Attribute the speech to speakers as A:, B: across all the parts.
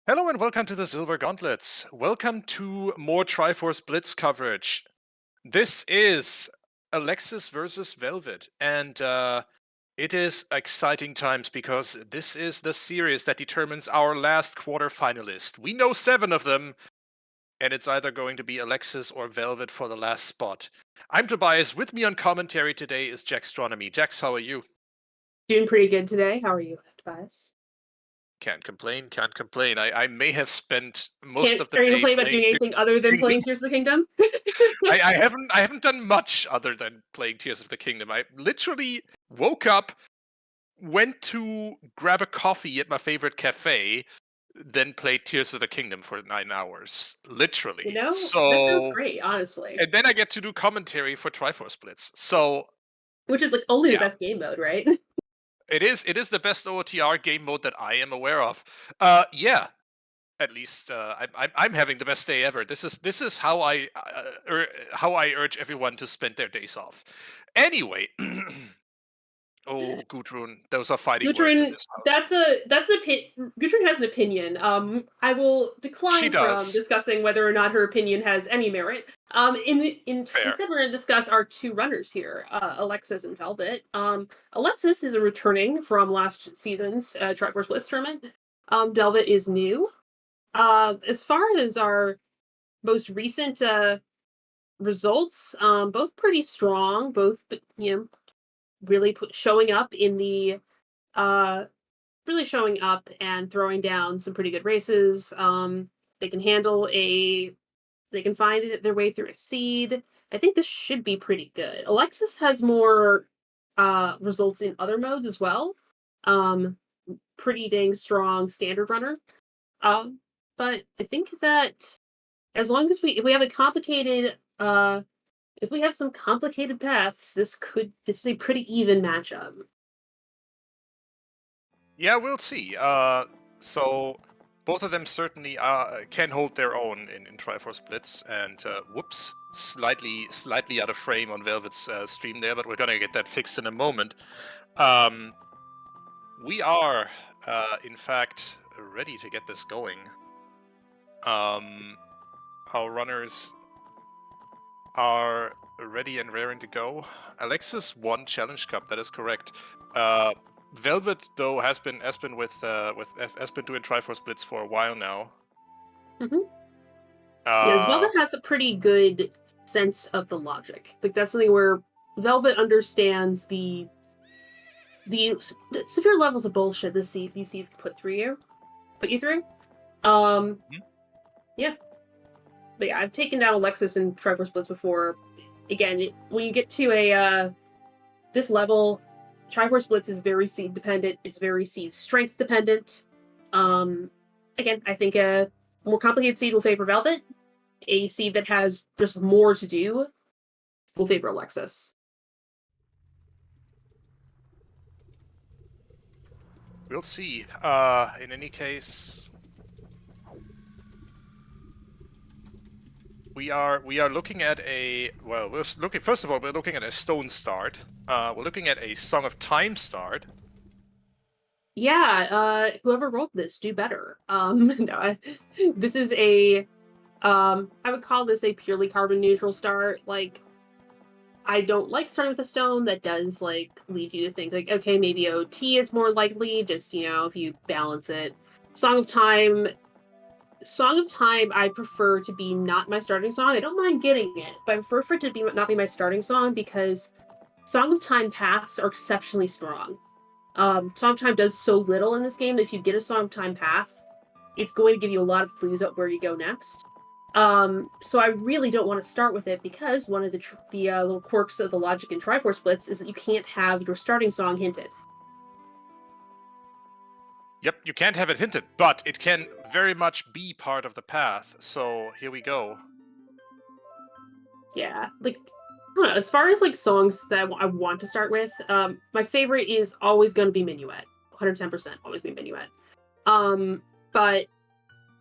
A: Hello and welcome to the Silver Gauntlets. Welcome to more Triforce Blitz coverage. This is Alexis versus Velvet, and it is exciting times because this is the series that determines our last quarterfinalist. We know 7 of them, and it's either going to be Alexis or Velvet for the last spot. I'm Tobias. With me on commentary today is jaxstronomy. Jax, how are you?
B: Doing pretty good today. How are you, Tobias?
A: Can't complain, can't complain. I may have spent most
B: Can't
A: of the
B: Are you
A: day
B: complaining about
A: playing
B: doing anything other than
A: Kingdom.
B: playing Tears of the Kingdom?
A: I haven't done much other than playing Tears of the Kingdom. I literally woke up, went to grab a coffee at my favorite cafe, then played Tears of the Kingdom for 9 hours. Literally.
B: That sounds
A: So
B: great, honestly.
A: and then I get to do commentary for Triforce Blitz. So
B: Which is like only the
A: yeah.
B: best game mode, right?
A: It is the best OOTR game mode that I am aware of. Yeah, at least I'm having the best day ever. This is how I urge everyone to spend their days off. Anyway, oh Gudrun, those are fighting words in
B: Gudrun,
A: this house.
B: Gudrun has an opinion. I will
A: She
B: decline from
A: does.
B: discussing whether or not her opinion has any merit.
A: Fair.
B: Instead, we're going to discuss our two runners here, Alexis and Velvet. Alexis is a returning from last season's Triforce Blitz tournament. Velvet is new. As far as our most recent results, both pretty strong, both really showing up in the uh really showing up and throwing down some pretty good races. They can handle a they can find their way through a seed. I think this should be pretty good. Alexis has more results in other modes as well. Um, Pretty dang strong standard runner. But I think that as long as if we have a complicated if we have some complicated paths, this is a pretty even matchup.
A: Yeah, we'll see. So both of them certainly can hold their own in Triforce Blitz. And whoops, slightly out of frame on Velvet's stream there, but we're gonna get that fixed in a moment. Um, we are, in fact, ready to get this going. Our runners are ready and raring to go. Alexis won Challenge Cup. That is correct. Velvet though has been has been doing Triforce Blitz for a while now.
B: Hmm. Yes,
A: Uh,
B: Velvet has a pretty good sense of the logic. Like that's something where Velvet understands the severe levels of bullshit these seeds can put you through. Um,
A: mhm.
B: yeah, but yeah, I've taken down Alexis and Triforce Blitz before. Again, when you get to a this level, Triforce Blitz is very seed dependent. It's very seed strength dependent. Um, Again, I think a more complicated seed will favor Velvet. A seed that has just more to do will favor Alexis.
A: We'll see. In any case, we are looking at first of all we're looking at a stone start. We're looking at a Song of Time start.
B: Yeah, whoever wrote this, do better. No, this is I would call this a purely carbon neutral start. Like, I don't like starting with a stone that does like lead you to think like, okay, maybe OT is more likely. Just if you balance it. Song of Time, Song of Time, I prefer to be not my starting song. I don't mind getting it, but I prefer for it to be not be my starting song because Song of Time paths are exceptionally strong. Song of Time does so little in this game that if you get a Song of Time path, it's going to give you a lot of clues about where you go next. So I really don't want to start with it because one of the little quirks of the logic in Triforce Blitz is that you can't have your starting song hinted.
A: Yep, you can't have it hinted, but it can very much be part of the path. So here we go.
B: Yeah, like I don't know. As far as like songs that I want to start with, my favorite is always going to be Minuet. 110% always be Minuet. But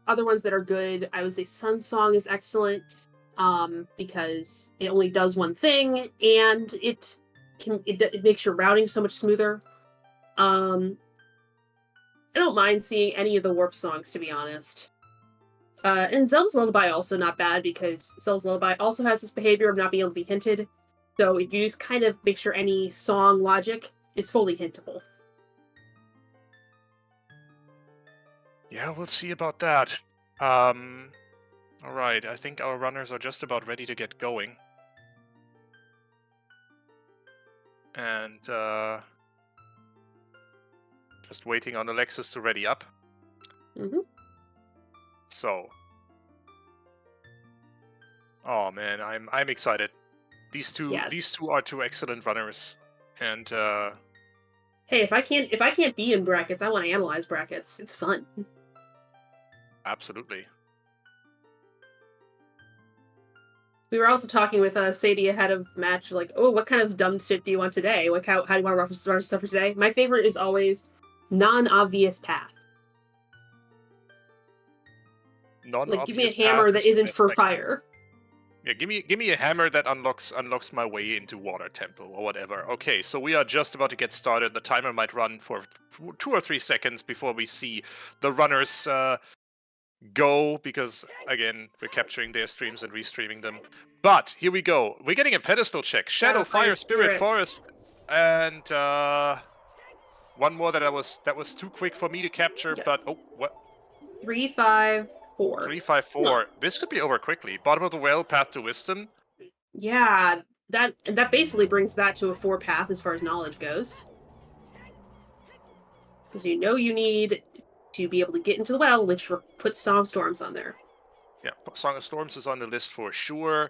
B: other ones that are good, I would say Sun Song is excellent. Because it only does one thing and it makes your routing so much smoother. Um, I don't mind seeing any of the warp songs, to be honest. And Zelda's Lullaby also not bad, because Zelda's Lullaby also has this behavior of not being able to be hinted. So you just kind of make sure any song logic is fully hintable.
A: Yeah, we'll see about that. Alright, I think our runners are just about ready to get going. And, just waiting on Alexis to ready up.
B: Mm-hmm.
A: So. Oh man, I'm excited. These two are two excellent runners. And
B: hey, if I can't be in brackets, I want to analyze brackets. It's fun.
A: Absolutely.
B: We were also talking with Sadie ahead of match, like, oh, what kind of dumb shit do you want today? Like, how do you want to reference stuff for today? My favorite is always non-obvious path.
A: Non-obvious
B: like, give me a hammer that isn't for fire.
A: Yeah, give me a hammer that unlocks my way into Water Temple or whatever. Okay, so we are just about to get started. The timer might run for 2 or 3 seconds before we see the runners go, because again we're capturing their streams and restreaming them. But here we go. We're getting a pedestal check. Shadow, Fire, Spirit, Forest, and one more that was too quick for me to capture. But oh, what?
B: 3, 5, 4.
A: 3, 5, 4. No. This could be over quickly. Bottom of the well, Path to Wisdom.
B: Yeah, that basically brings that to a 4 path as far as knowledge goes. Because you need to be able to get into the well, which puts Song of Storms on there.
A: Yeah, Song of Storms is on the list for sure.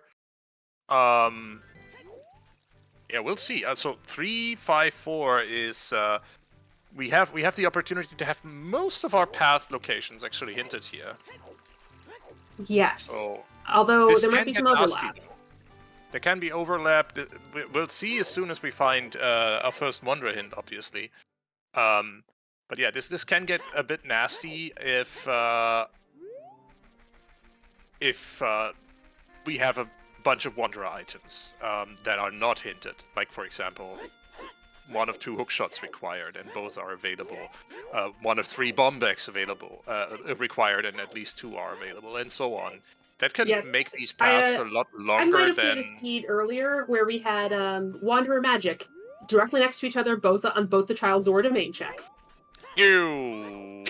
A: Yeah, we'll see. So 3, 5, 4 is we have the opportunity to have most of our path locations actually hinted here.
B: Yes.
A: So
B: although there might be some overlap.
A: There can be overlap. We'll see as soon as we find our first Wanderer hint, obviously. But yeah, this can get a bit nasty if we have a bunch of Wanderer items that are not hinted. Like, for example, 1 of 2 hookshots required, and both are available. 1 of 3 bomb bags available, required, and at least 2 are available, and so on. That can make these paths a lot longer.
B: I might have played a seed earlier where we had Wanderer Magic directly next to each other, both on both the Child Zora domain checks.
A: Ew.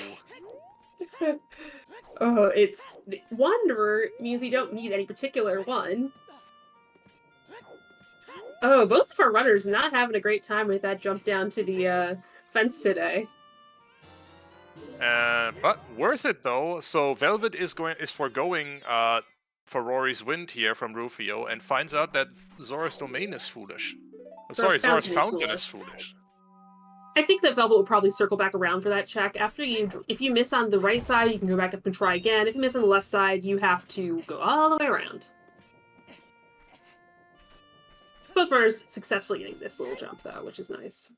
B: Oh, it's Wanderer means you don't need any particular one. Oh, both of our runners not having a great time with that jump down to the fence today.
A: But worth it though. So Velvet is foregoing for Rory's Wind here from Rufio, and finds out that Zora's Domain is foolish. Zora's Fountain is foolish.
B: I think that Velvet will probably circle back around for that check. If you miss on the right side, you can go back up and try again. If you miss on the left side, you have to go all the way around. Both runners successfully getting this little jump, though, which is nice.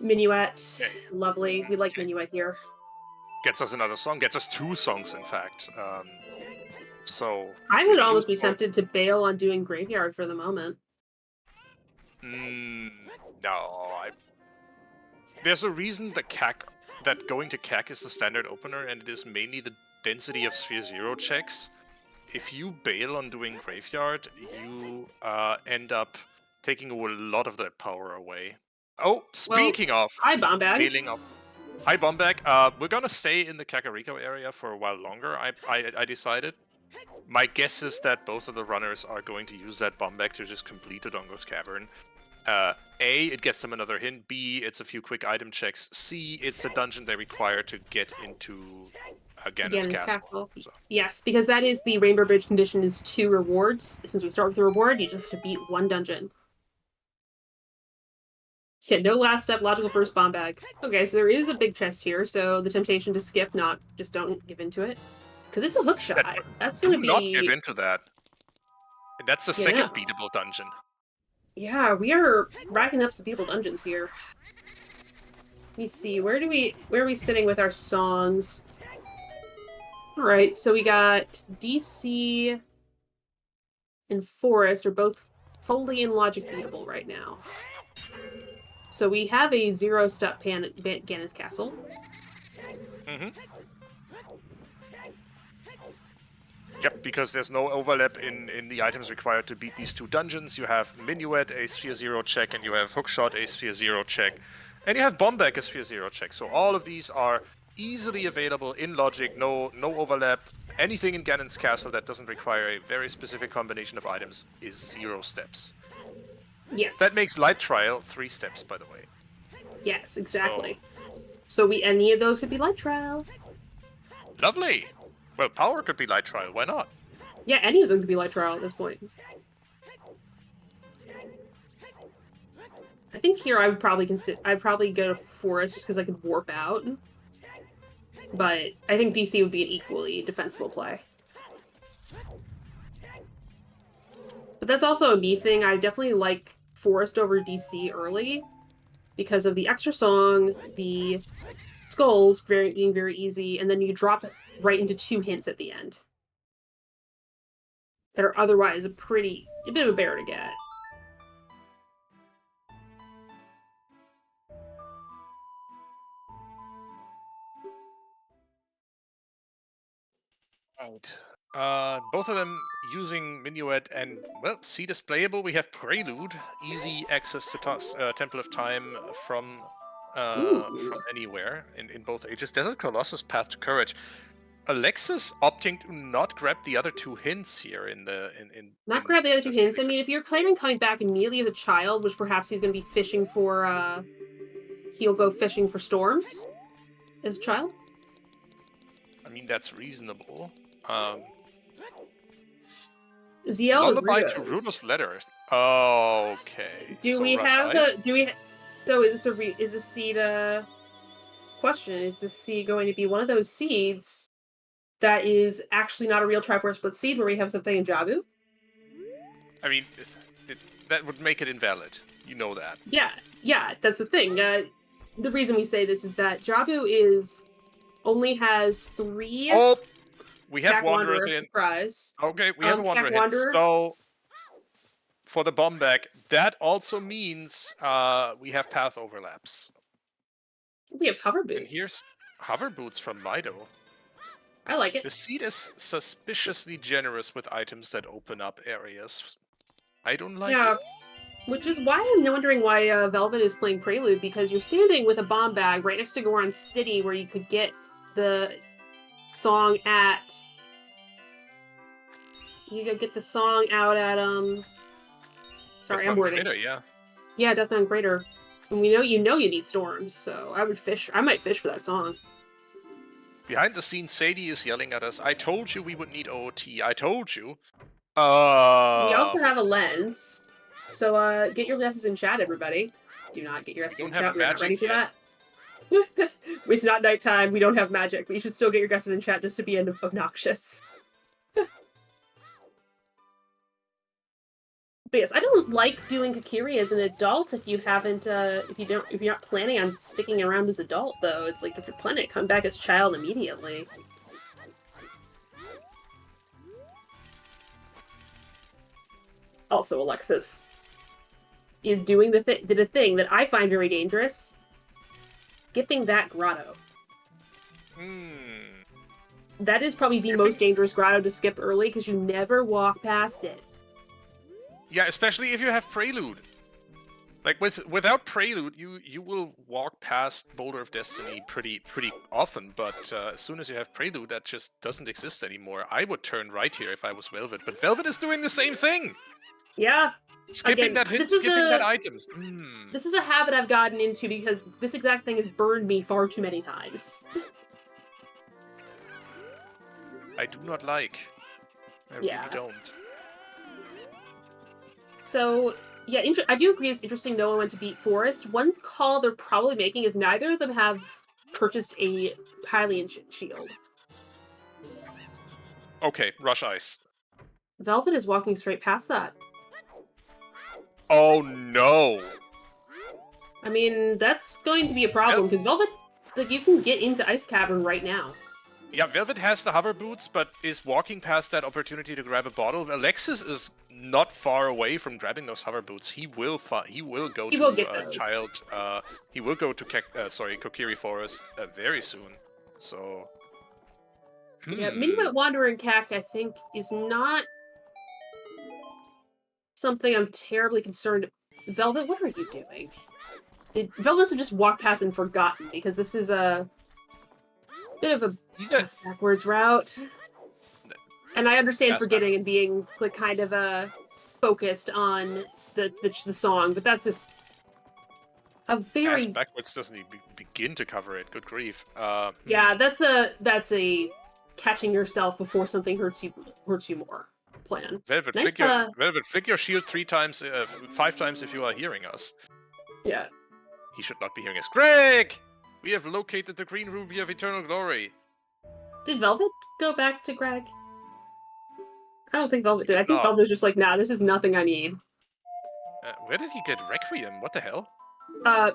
B: Minuet, lovely. We like Minuet here.
A: Gets us another song. Gets us 2 songs, in fact. So
B: I would almost be tempted to bail on doing Graveyard for the moment.
A: No, there's a reason that going to CAC is the standard opener, and it is mainly the density of Sphere 0 checks. If you bail on doing Graveyard, you end up taking a lot of that power away. Oh, speaking of
B: hi Bombag.
A: Bailing up. Hi Bombag. We're gonna stay in the Kakariko area for a while longer. I decided. My guess is that both of the runners are going to use that Bombag to just complete the Dongo's Cavern. A, it gets them another hint. B, it's a few quick item checks. C, it's the dungeon they require to get into Ganon's Castle. So.
B: Yes, because that is the Rainbow Bridge condition is 2 rewards. Since we start with the reward, you just have to beat 1 dungeon. Yeah, no last step, logical first Bombag. Okay, so there is a big chest here, so the temptation to skip, just don't give into it. Because it's a hook shot. That's going to be...
A: Do not give into that. That's the second beatable dungeon.
B: Yeah, we are racking up some beatable dungeons here. Let me see, where are we sitting with our songs? Alright, so we got DC and Forest are both fully in logic beatable right now. So we have a 0-step Ganon's Castle.
A: Mm-hmm. Yep, because there's no overlap in the items required to beat these two dungeons. You have Minuet, a Sphere 0 check, and you have Hookshot, a Sphere 0 check. And you have Bombback, a Sphere 0 check. So all of these are easily available in Logic, no overlap. Anything in Ganon's Castle that doesn't require a very specific combination of items is 0 steps.
B: Yes.
A: That makes Light Trial 3 steps, by the way.
B: Yes, exactly. So any of those could be Light Trial.
A: Lovely! Well, Power could be Light Trial, why not?
B: Yeah, any of them could be Light Trial at this point. I think here I would probably go to Forest just because I could warp out. But I think DC would be an equally defensible play. But that's also a me thing. I definitely like Forest over DC early because of the extra song, the skulls being very easy, and then you drop it right into 2 hints at the end that are otherwise a bit of a bear to get.
A: Right. Both of them using Minuet and, well, Seed is playable. We have Prelude, easy access to Temple of Time from anywhere in both ages. Desert Colossus, Path to Courage. Alexis opting to not grab the other 2 hints here
B: Grab the other 2 hints. I mean, if you're planning on coming back immediately as a child, which perhaps he's going to be fishing for, he'll go fishing for storms as a child.
A: I mean, that's reasonable.
B: Lullaby
A: to Rudo's Letters. Okay.
B: So is this seed a question? Is this seed going to be one of those seeds that is actually not a real Triforce Blitz seed where we have something in Jabu?
A: I mean, that would make it invalid. You know that.
B: Yeah, that's the thing. The reason we say this is that Jabu only has 3.
A: Oh, we have
B: Jack
A: Wanderers in.
B: Surprise.
A: Okay, we have a Wanderer in. So for the Bombback, that also means we have path overlaps.
B: We have Hover Boots.
A: And here's Hover Boots from Mido.
B: I like it.
A: The seed is suspiciously generous with items that open up areas. I don't like it.
B: Which is why I'm wondering why Velvet is playing Prelude, because you're standing with a bomb bag right next to Goron City where you could get the song at... You could get the song out at, Sorry, I'm wording. Yeah, Deathbound Crater. And you need storms, so I might fish for that song.
A: Behind the scenes, Sadie is yelling at us, I told you we would need OOT, I told you.
B: We also have a lens. So, get your guesses in chat, everybody. Do not get your guesses in chat, we're not ready for that. It's not nighttime, we don't have magic, but you should still get your guesses in chat just to be obnoxious. But yes, I don't like doing Kakiri as an adult if you're not planning on sticking around as adult, though. It's like, if you're planning to come back as child immediately. Also, Alexis is did a thing that I find very dangerous. Skipping that grotto. That is probably the most dangerous grotto to skip early, because you never walk past it.
A: Yeah, especially if you have Prelude. Like, without Prelude, you will walk past Boulder of Destiny pretty often, but as soon as you have Prelude, that just doesn't exist anymore. I would turn right here if I was Velvet, but Velvet is doing the same thing!
B: Yeah.
A: Skipping that hit, skipping that items.
B: This is a habit I've gotten into because this exact thing has burned me far too many times.
A: I do not like. I really don't.
B: So, yeah, I do agree it's interesting no one went to beat Forest. One call they're probably making is neither of them have purchased a Hylian shield.
A: Okay, Rush Ice.
B: Velvet is walking straight past that.
A: Oh no!
B: I mean, that's going to be a problem, because Velvet, like, you can get into Ice Cavern right now.
A: Yeah, Velvet has the hover boots, but is walking past that opportunity to grab a bottle. Alexis is not far away from grabbing those hover boots. He will go
B: He
A: to
B: will get those.
A: he will go to Kokiri Forest very soon. So
B: Yeah, Minimap Wanderer and Cac, I think, is not something I'm terribly concerned. Velvet, what are you doing? Velvet must have just walked past and forgotten, because this is a bit of a backwards route. And I understand forgetting and being kind of focused on the song, but that's just a very
A: backwards doesn't even begin to cover it. Good grief.
B: Yeah, that's a catching yourself before something hurts you more plan.
A: Velvet,
B: nice,
A: flick your shield 5 times if you are hearing us.
B: Yeah.
A: He should not be hearing us. Greg! We have located the green ruby of eternal glory.
B: Did Velvet go back to Greg? I don't think Velvet did. I think Velvet was just like, nah, this is nothing I need.
A: Where did he get Requiem? What the hell?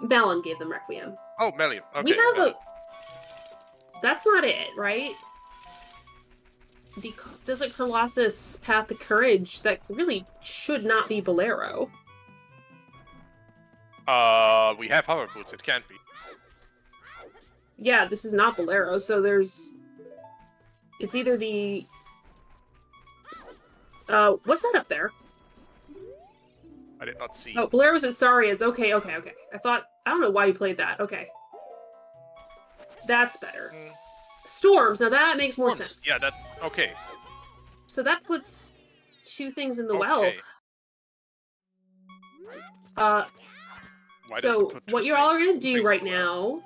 B: Malin gave them Requiem.
A: Oh, Malin. Okay.
B: We have That's not it, right? The Desert Colossus Path to Courage, that really should not be Bolero.
A: We have hover boots. It can't be.
B: Yeah, this is not Bolero, so it's either the... what's that up there?
A: I did not see.
B: Oh, Bolero's at Saria's. Okay. I don't know why you played that. Okay. That's better. Storms, now that makes more sense.
A: Yeah, okay.
B: So that puts 2 things in the well. So what you're all gonna do right now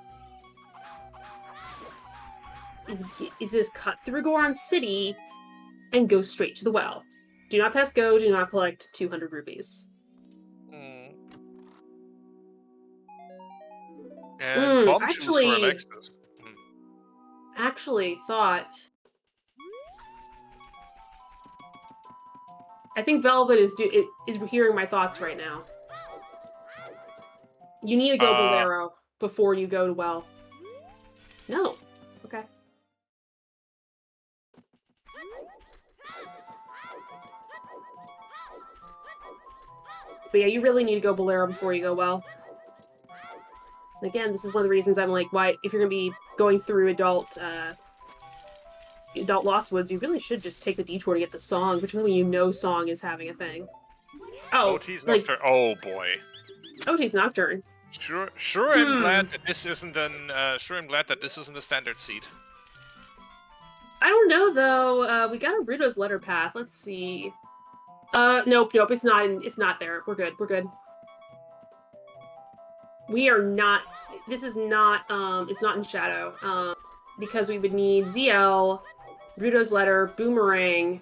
B: is just cut through Goron City and go straight to the well. Do not pass go, do not collect 200 rupees.
A: And bomb shoes for Alexis.
B: Actually thought... I think Velvet is hearing my thoughts right now. You need to go Bolero before you go to well. No. Okay. But yeah, you really need to go Bolero before you go well. And again, this is one of the reasons I'm like, why, if you're going to be going through Adult Lost Woods, you really should just take the detour to get the song, particularly when you know song is having a thing. Oh,
A: OT's Nocturne. Oh boy.
B: OT's Nocturne.
A: Sure, I'm glad that this isn't a standard seed.
B: I don't know though. We got a Rudo's letter path. Let's see. Nope. It's not there. We're good. We are not. This is not. It's not in Shadow. Because we would need ZL, Rudo's letter, Boomerang,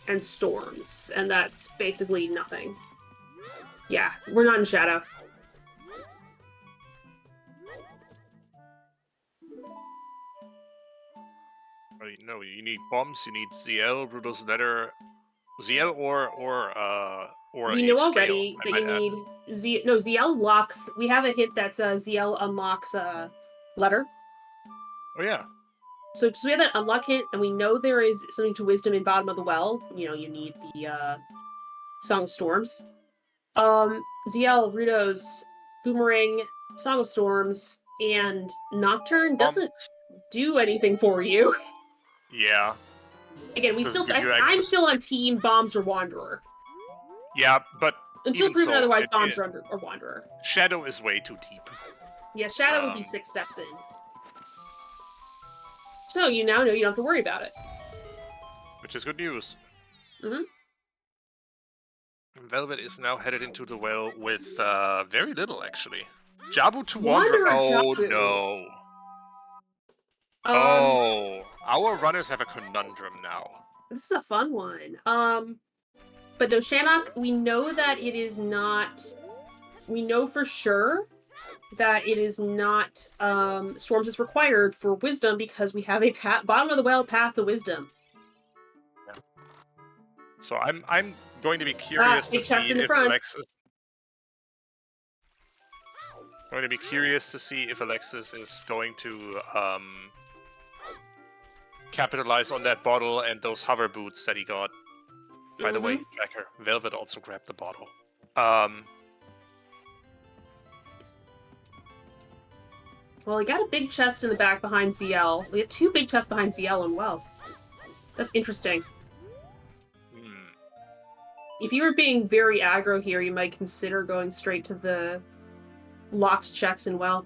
B: and Storms, and that's basically nothing. Yeah, we're not in Shadow.
A: No, you need bombs. You need ZL, Rudo's letter, ZL or
B: we know already that you need ZL locks. We have a hint that's ZL unlocks letter.
A: Oh yeah.
B: So we have that unlock hint, and we know there is something to wisdom in bottom of the well. You know, you need the Song of Storms. ZL, Rudo's, Boomerang, Song of Storms, and Nocturne doesn't do anything for you.
A: Yeah.
B: Again, I'm still on team Bombs or Wanderer.
A: Yeah, but
B: until proven otherwise, Bombs or Wanderer.
A: Shadow is way too deep.
B: Yeah, Shadow would be 6 steps in. So you now know you don't have to worry about it.
A: Which is good news. Velvet is now headed into the well with very little, actually. Jabu to Wanderer. Oh
B: Jabu.
A: no. Oh, our runners have a conundrum now.
B: This is a fun one. But no, Shannock, we know that it is not... We know for sure that it is not Storms is required for Wisdom because we have a bottom of the well path to Wisdom.
A: Yeah. So I'm going to be curious to see if Alexis... I'm going to be curious to see if Alexis is going to capitalize on that bottle and those hover boots that he got. By the way, Tracker, Velvet also grabbed the bottle.
B: Well, we got a big chest in the back behind ZL. We had 2 big chests behind ZL and well. That's interesting. If you were being very aggro here, you might consider going straight to the locked checks and well.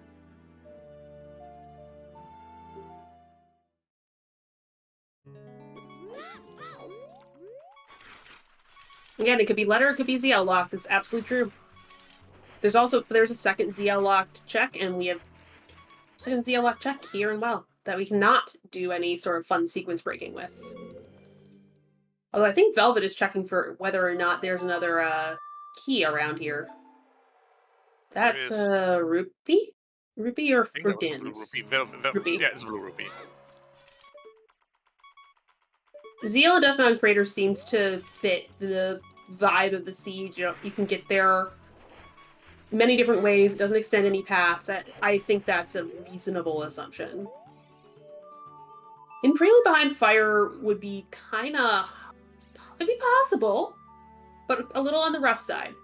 B: Again, it could be letter, it could be ZL locked. It's absolutely true. There's a second ZL locked check, and we have a second ZL locked check here and well that we cannot do any sort of fun sequence breaking with. Although I think Velvet is checking for whether or not there's another key around here. That's rupee? Rupee or Fruitins?
A: Rupee. Yeah, it's blue rupee.
B: ZL and Deathbound Crater seems to fit the vibe of the siege. You can get there many different ways. It doesn't extend any paths. I think that's a reasonable assumption. In Prelude Behind Fire would be it'd be possible, but a little on the rough side.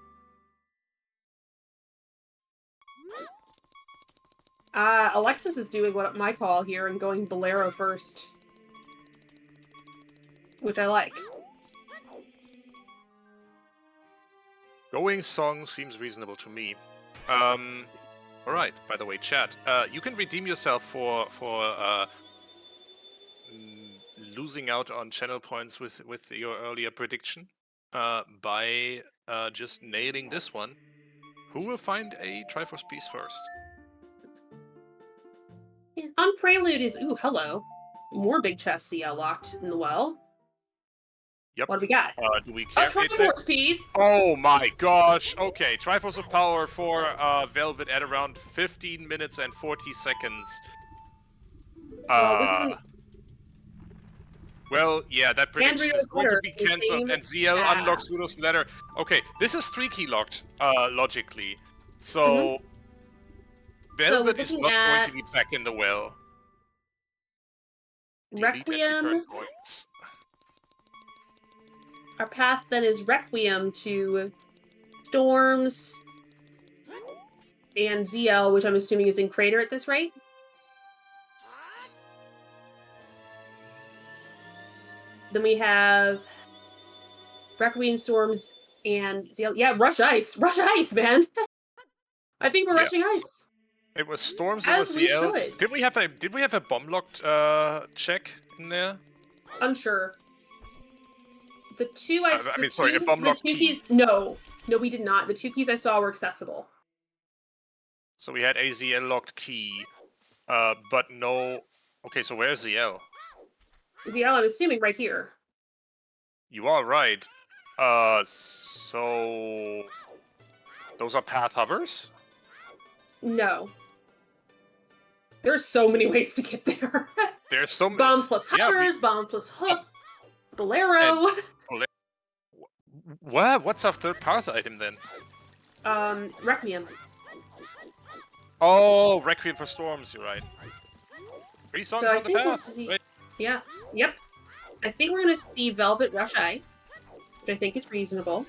B: Alexis is doing what my call here and going Bolero first, which I like.
A: Going song seems reasonable to me. Alright, by the way, chat, you can redeem yourself for losing out on channel points with your earlier prediction by just nailing this one. Who will find a Triforce piece first?
B: Yeah. On Prelude is, ooh, hello. More big chest CL locked in the well.
A: Yep.
B: What do we got?
A: Do we care?
B: A Triforce piece!
A: Oh my gosh! Okay, Triforce of Power for Velvet at around 15 minutes and 40 seconds.
B: Well, this isn't...
A: Well, yeah, that prediction is going to be cancelled, and ZL unlocks Ludo's letter. Okay, this is 3-key locked, logically. So, Velvet is not going to be back in the well.
B: Requiem. Our path then is Requiem to Storms and ZL, which I'm assuming is in Crater at this rate. Then we have Requiem, Storms, and ZL. Yeah, Rush Ice. Rush Ice, man! I think we're rushing Ice.
A: It was Storms, it was ZL. Did we have a bomb locked check in there?
B: Unsure. The two
A: a bomb locked key.
B: Keys. No, we did not. The 2 keys I saw were accessible.
A: So we had a ZL locked key, but no. Okay, so where's ZL?
B: ZL, I'm assuming right here.
A: You are right. So those are path hovers?
B: No. There's so many ways to get there.
A: There's so many.
B: Bombs plus hovers, bomb plus hook, Bolero.
A: What? What's our third path item then?
B: Requiem.
A: Oh, Requiem for Storms, you're right. 3 songs on the path. Right?
B: Yeah, yep. I think we're gonna see Velvet Rush Ice, which I think is reasonable.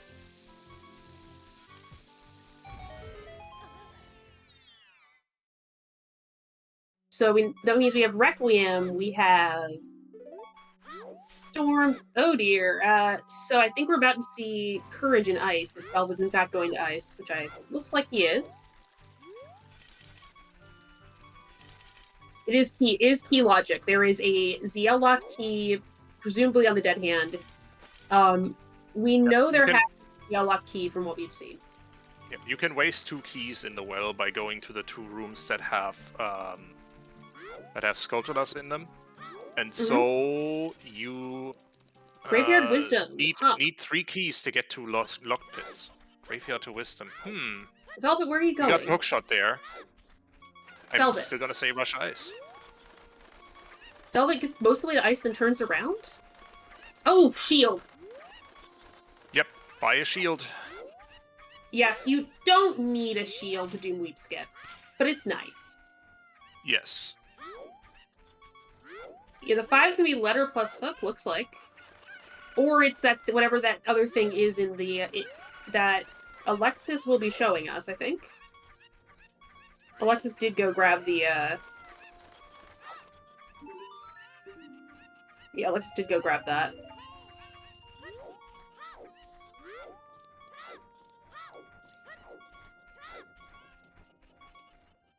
B: So that means we have Requiem, we have Storms. Oh dear. So I think we're about to see Courage in Ice, if Velvet's in fact going to Ice, which looks like he is. It is key logic. There is a ZL locked key, presumably on the dead hand. We know there has to be a ZL locked key from what we've seen.
A: Yeah, you can waste 2 keys in the well by going to the 2 rooms that have Skulltulas in them, and so you
B: Graveyard Wisdom
A: need 3 keys to get to locked pits. Graveyard to Wisdom.
B: Velvet, where are you going?
A: You got hookshot there.
B: Velvet.
A: I'm still gonna say Rush Ice.
B: Velvet gets most of the way to Ice, then turns around? Oh, shield!
A: Yep, buy a shield.
B: Yes, you don't need a shield to do Weep Skip, but it's nice.
A: Yes.
B: Yeah, the 5's gonna be letter plus hook, looks like. Or it's that whatever that other thing is in the that Alexis will be showing us, I think. Alexis did go grab the yeah, Alexis did go grab that.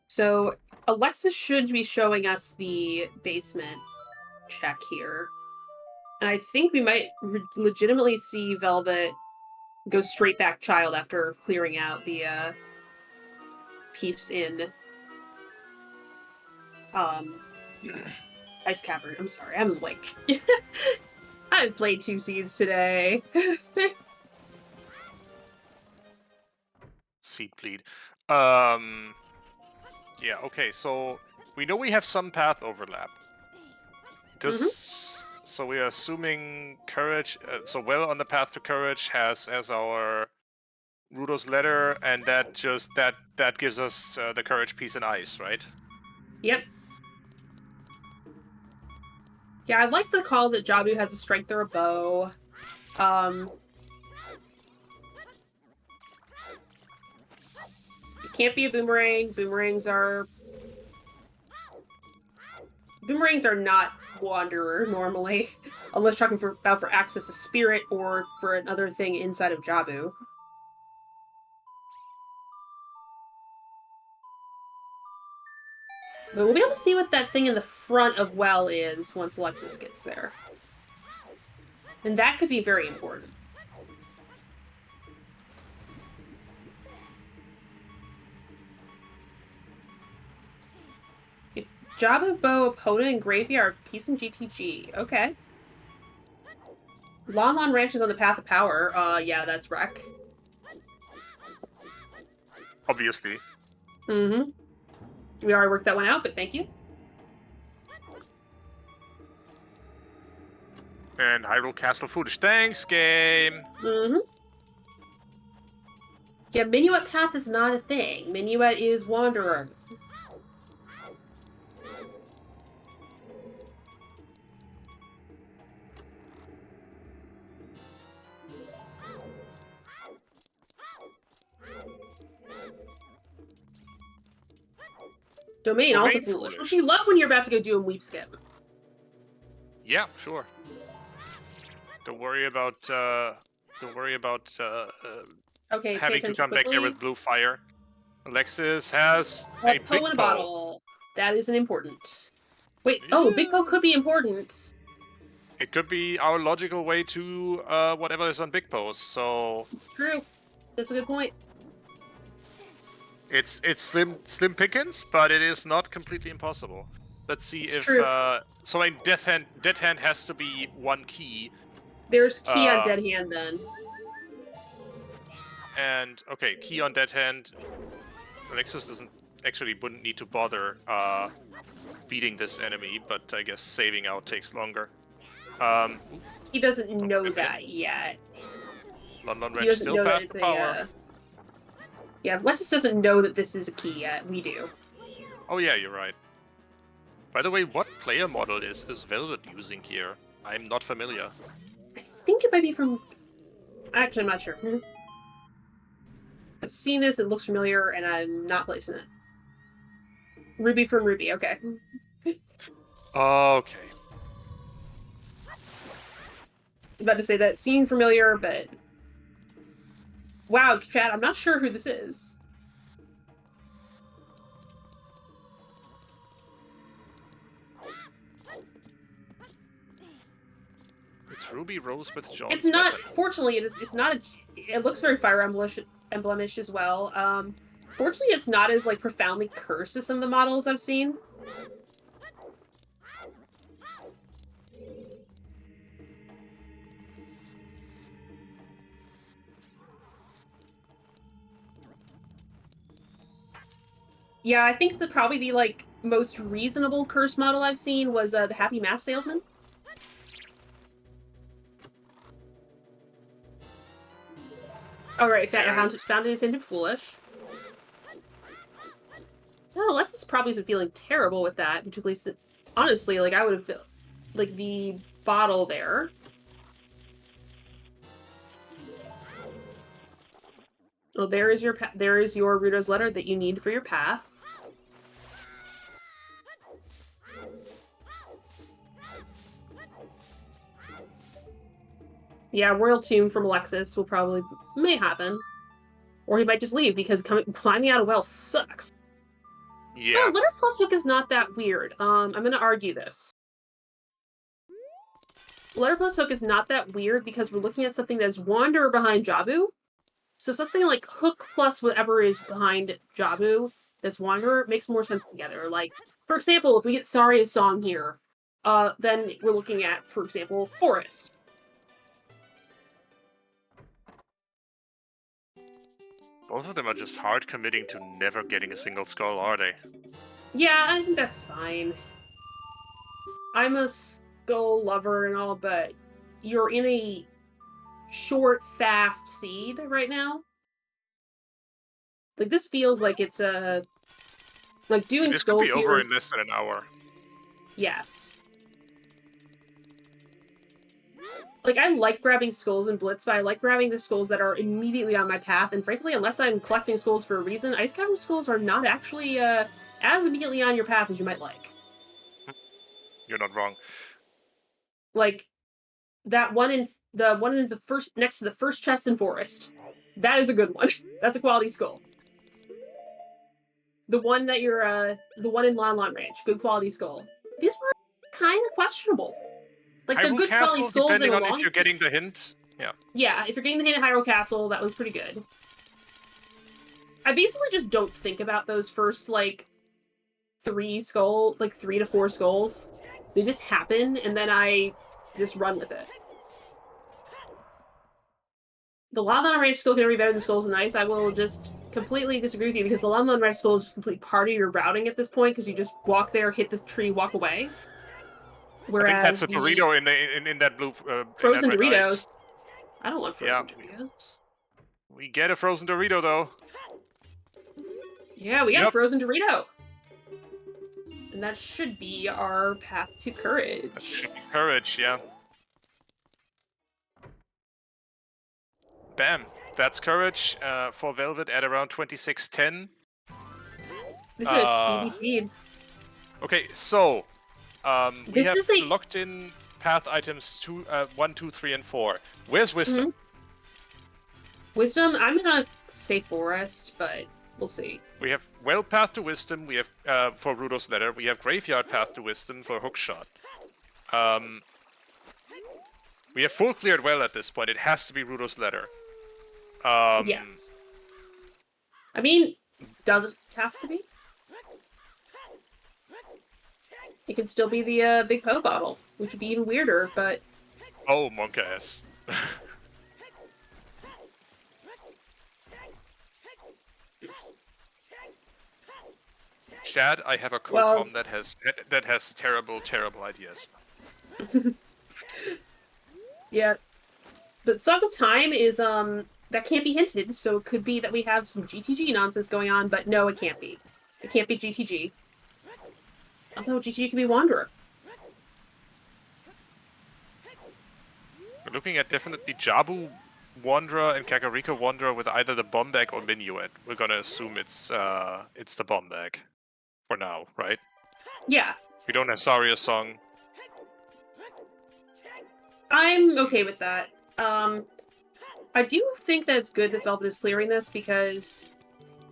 B: So Alexis should be showing us the basement check here. And I think we might legitimately see Velvet go straight back child after clearing out the piece in Ice Cavern. I'm sorry, I'm like I've played 2 seeds today.
A: Seed bleed. Yeah, okay, so we know we have some path overlap. So we are assuming Courage, so Well on the Path to Courage has as our Rudo's letter, and that gives us the Courage piece in ice, right?
B: Yep. Yeah, I like the call that Jabu has a strength or a bow. It can't be a boomerang. Boomerangs are not Wanderer normally, unless talking about for access to spirit or for another thing inside of Jabu. But we'll be able to see what that thing in the front of Well is once Alexis gets there. And that could be very important. Jabu, Bow, opponent, and Graveyard, Peace and GTG. Okay. Lon Lon Ranch is on the path of power. Yeah, that's Wreck.
A: Obviously.
B: Mm-hmm. We already worked that one out, but thank you.
A: And Hyrule Castle Foolish. Thanks, game!
B: Mm-hmm. Yeah, Minuet Path is not a thing. Minuet is Wanderer. Domain also foolish. Which you love when you're about to go do a weep skip.
A: Yeah, sure. Don't worry about
B: okay,
A: having to come back here with blue fire. Alexis has a
B: Poe
A: big
B: in a
A: Poe.
B: bottle. That isn't important. Wait, oh, Big Poe could be important.
A: It could be our logical way to whatever is on Big Poes, so...
B: True. That's a good point.
A: It's slim pickings, but it is not completely impossible. Let's see if...
B: True.
A: So in Death Hand has to be 1 key.
B: There's key on Dead Hand, then.
A: And, okay, key on Dead Hand. Alexis wouldn't need to bother beating this enemy, but I guess saving out takes longer.
B: He doesn't know that yet.
A: London Ranch still path to power.
B: Yeah, Alexis doesn't know that this is a key yet. We do.
A: Oh yeah, you're right. By the way, what player model is Velvet using here? I'm not familiar.
B: I think it might be from... Actually, I'm not sure. I've seen this, it looks familiar, and I'm not placing it. Ruby from Ruby, okay.
A: Okay.
B: I'm about to say that seemed familiar, but... Wow, chat, I'm not sure who this is.
A: It's Ruby Rose with Jones.
B: It's not... Fortunately, it's not a... It looks very Fire Emblem-ish as well. Fortunately, it's not as, like, profoundly cursed as some of the models I've seen. Yeah, I think probably the, like, most reasonable curse model I've seen was the Happy Mask Salesman. Alright, found his hinted foolish. Well, Alexis probably isn't feeling terrible with that, particularly honestly, like, I would have felt like the bottle there. Well, there is your Rudo's letter that you need for your path. Yeah, Royal Tomb from Alexis may happen. Or he might just leave because climbing out a well sucks.
A: Yeah.
B: Letter plus hook is not that weird. I'm gonna argue this. Letter plus hook is not that weird because we're looking at something that's Wanderer behind Jabu. So something like hook plus whatever is behind Jabu that's Wanderer makes more sense together. Like, for example, if we get Saria's song here, then we're looking at, for example, Forest.
A: Both of them are just hard committing to never getting a single skull, are they?
B: Yeah, I think that's fine. I'm a skull lover and all, but you're in a short, fast seed right now. Like, this feels like it's a... Like, doing
A: This could
B: skulls
A: be
B: here
A: over
B: is...
A: in less than an hour.
B: Yes. Like, I like grabbing skulls in Blitz, but I like grabbing the skulls that are immediately on my path, and frankly, unless I'm collecting skulls for a reason, Ice Cavern skulls are not actually as immediately on your path as you might like.
A: You're not wrong.
B: Like, that one in the first, next to the first chest in Forest. That is a good one. That's a quality skull. The one that the one in Lon Lon Ranch, good quality skull. These were kind of questionable. Like, they're
A: Hyrule
B: good quality
A: Castle,
B: skulls in
A: depending
B: a
A: on
B: long...
A: if you're getting the hint. Yeah.
B: Yeah, if you're getting the hint at Hyrule Castle, that one's pretty good. I basically just don't think about those first, like, 3 to 4 skulls. They just happen, and then I just run with it. The Lon Lon Ranch skull can never be better than Skulls and Ice. I will just completely disagree with you, because the Lon Lon Ranch skull is just complete part of your routing at this point, because you just walk there, hit the tree, walk away. Whereas
A: I think that's a burrito in that blue...
B: frozen
A: in that red
B: Doritos.
A: ice.
B: I don't want frozen Doritos.
A: We get a frozen Dorito, though.
B: Yeah, we got a frozen Dorito. And that should be our path to courage.
A: That should be courage, yeah. Bam. That's courage for Velvet at around 2610.
B: This is a speed.
A: Okay, so we have
B: is a...
A: locked in path items 1, 2, 3, and 4. Where's Wisdom?
B: Wisdom, I'm gonna say Forest, but we'll see.
A: We have Well Path to Wisdom, we have for Rudo's Letter, we have Graveyard Path to Wisdom for Hookshot. We have full cleared well at this point, it has to be Rudo's Letter.
B: Yes. I mean, does it have to be? It can still be the Big Poe bottle, which would be even weirder, but...
A: Oh, monk ass. Chad, I have a co-com that has terrible, terrible ideas.
B: Yeah. But Song of Time is, that can't be hinted, so it could be that we have some GTG nonsense going on, but no, it can't be. It can't be GTG. Although GTG could be Wanderer.
A: We're looking at definitely Jabu Wanderer and Kakariko Wanderer with either the bomb bag or Minuet. We're gonna assume it's the bomb bag. For now, right?
B: Yeah.
A: We don't have Saria's song.
B: I'm okay with that. I do think that it's good that Velvet is clearing this because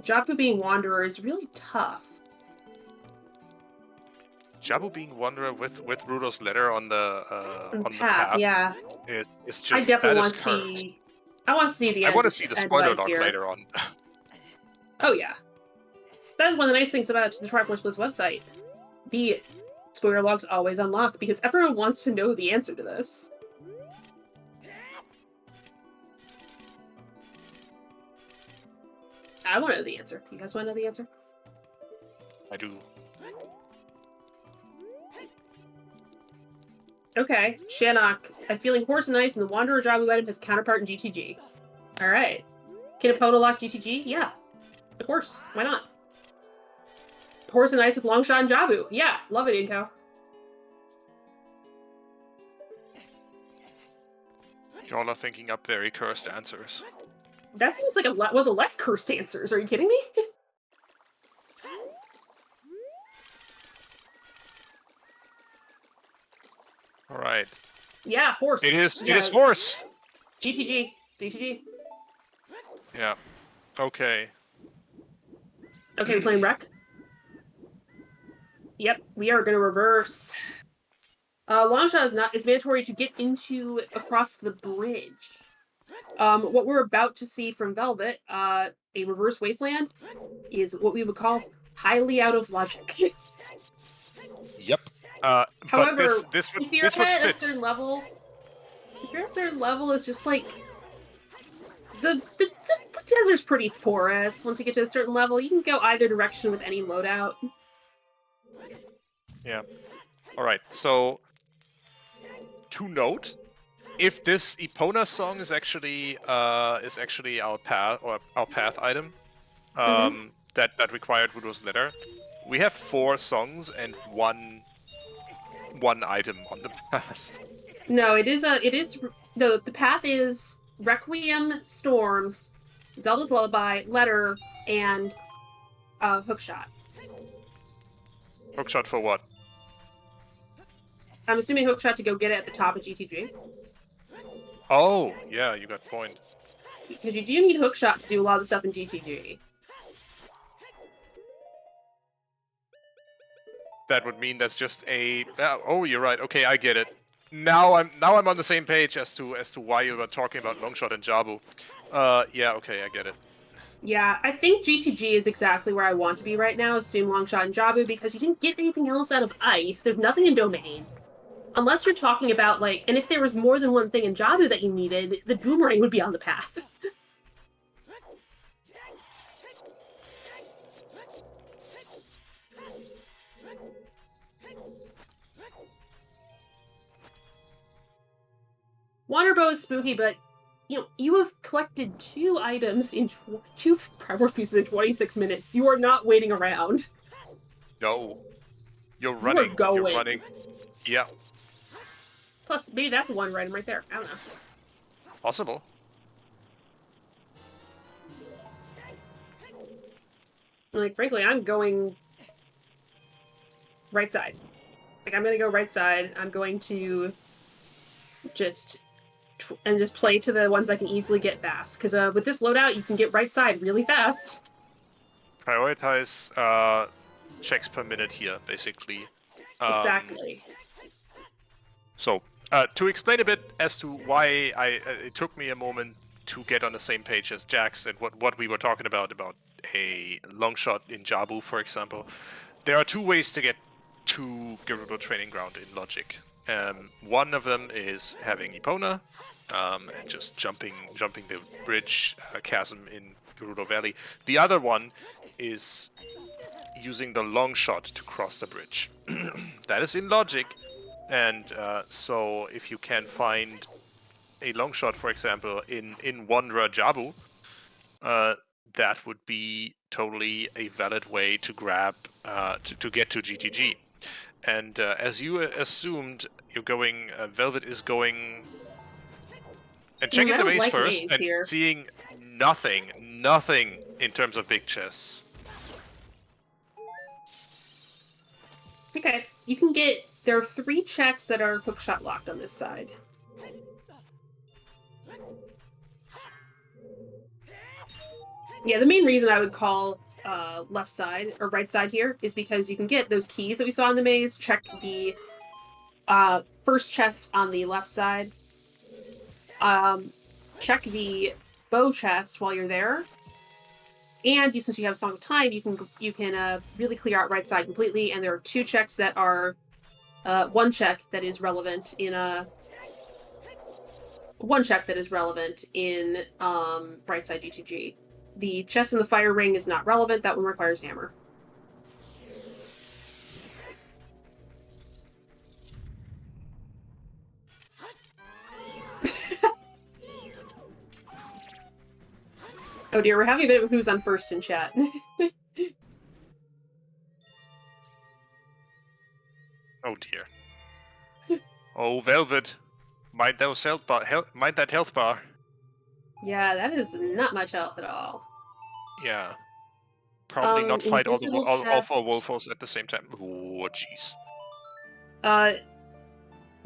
B: Jabu being Wanderer is really tough.
A: Jabu being Wanderer with Rudo's Letter on the path,
B: yeah.
A: is just
B: I definitely want to
A: cursed.
B: see. I want to see the.
A: I want to see the spoiler log later on.
B: Oh yeah, that's one of the nice things about the Triforce Blitz website. The spoiler logs always unlock because everyone wants to know the answer to this. I want to know the answer. You guys want to know the answer?
A: I do.
B: Okay, Shannock. I'm feeling Horse and Ice and the Wanderer Jabu item has counterpart in GTG. Alright. Can a Pono lock GTG? Yeah. Of course. Why not? Horse and Ice with Longshot and Jabu. Yeah. Love it, Inko.
A: Y'all are thinking up very cursed answers.
B: That seems like one of the less cursed answers. Are you kidding me?
A: All right.
B: Yeah, horse.
A: It is.
B: Yeah.
A: It is horse.
B: GTG. GTG.
A: Yeah. Okay.
B: Okay, we're playing wreck. Yep, we are gonna reverse. Longshot is not. It's mandatory to get into across the bridge. What we're about to see from Velvet, a reverse wasteland, is what we would call highly out of logic.
A: Yep.
B: However,
A: but this would
B: if you're
A: this would
B: at a
A: fit.
B: certain level, it's just like the desert's pretty porous. Once you get to a certain level, you can go either direction with any loadout.
A: Yeah. All right. So, to note, if this Epona song is actually our path item, that required Voodoo's letter, we have 4 songs and one item on the path.
B: No, it is the path is Requiem, Storms, Zelda's Lullaby, Letter, and Hookshot.
A: Hookshot for what?
B: I'm assuming Hookshot to go get it at the top of GTG.
A: Oh, yeah, you got point.
B: Because you do need Hookshot to do a lot of the stuff in GTG.
A: That would mean that's just a. Oh, you're right. Okay, I get it. Now I'm on the same page as to why you were talking about Longshot and Jabu. Yeah, okay, I get it.
B: Yeah, I think GTG is exactly where I want to be right now. Assume Longshot and Jabu, because you didn't get anything else out of Ice. There's nothing in Domain. Unless you're talking about, like, and if there was more than one thing in Jabu that you needed, the Boomerang would be on the path. Waterbow is spooky, but you have collected 2 items in 2 Triforce pieces in 26 minutes. You are not waiting around.
A: No, you're running.
B: Going.
A: You're running. Yeah.
B: Plus, maybe that's one item right there. I don't know.
A: Possible.
B: Like, frankly, I'm going right side. Like, I'm gonna go right side. I'm going to just play to the ones I can easily get fast. Because with this loadout, you can get right side really fast.
A: Prioritize checks per minute here, basically.
B: Exactly.
A: So, to explain a bit as to why it took me a moment to get on the same page as Jax and what we were talking about a long shot in Jabu, for example. There are 2 ways to get to Gerudo Training Ground in Logic. One of them is having Epona, and just jumping the bridge chasm in Gerudo Valley. The other one is using the long shot to cross the bridge. That is in Logic, and so if you can find a long shot, for example, in Wanderer Jabu, that would be totally a valid way to grab to get to GTG. And as you assumed, you're going. Velvet is going and checking the maze first and seeing nothing in terms of big chests.
B: Okay, you can get. There are 3 checks that are hookshot locked on this side. Yeah, the main reason I would call left side or right side here is because you can get those keys that we saw in the maze. Check the first chest on the left side. Check the bow chest while you're there. And since you have Song of Time, you can really clear out right side completely. And there are 2 checks that are 1 check that is relevant in right side GTG. The chest in the fire ring is not relevant. That one requires hammer. Oh dear, we're having a bit of who's on first in chat.
A: Oh dear. Oh, Velvet. Mind that health bar.
B: Yeah, that is not much health at all.
A: Yeah. Probably not fight
B: Invisible
A: all four
B: chest.
A: Wolfos at the same time. Oh, jeez.
B: Uh,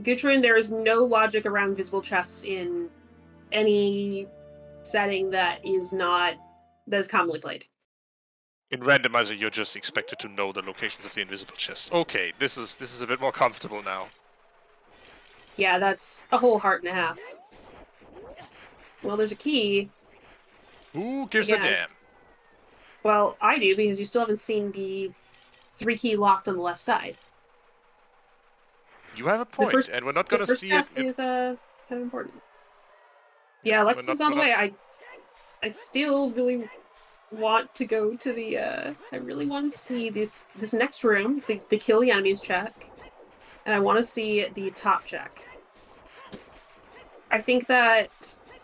B: Gutrin, there is no logic around invisible chests in any setting that is commonly played.
A: In randomizer, you're just expected to know the locations of the invisible chests. Okay, this is a bit more comfortable now.
B: Yeah, that's a whole heart and a half. Well, there's a key.
A: Who gives a
B: Again,
A: damn?
B: well, I do because you still haven't seen the 3 key locked on the left side.
A: You have a
B: The
A: point,
B: first,
A: and we're not
B: the
A: gonna
B: first
A: see it.
B: chest is kind of important.
A: Yeah,
B: Yeah,
A: we're
B: Alexis
A: not.
B: is on
A: We're
B: the
A: not.
B: way. I still really want to go to the. I really want to see this next room, the kill the enemies check, and I want to see the top check. I think that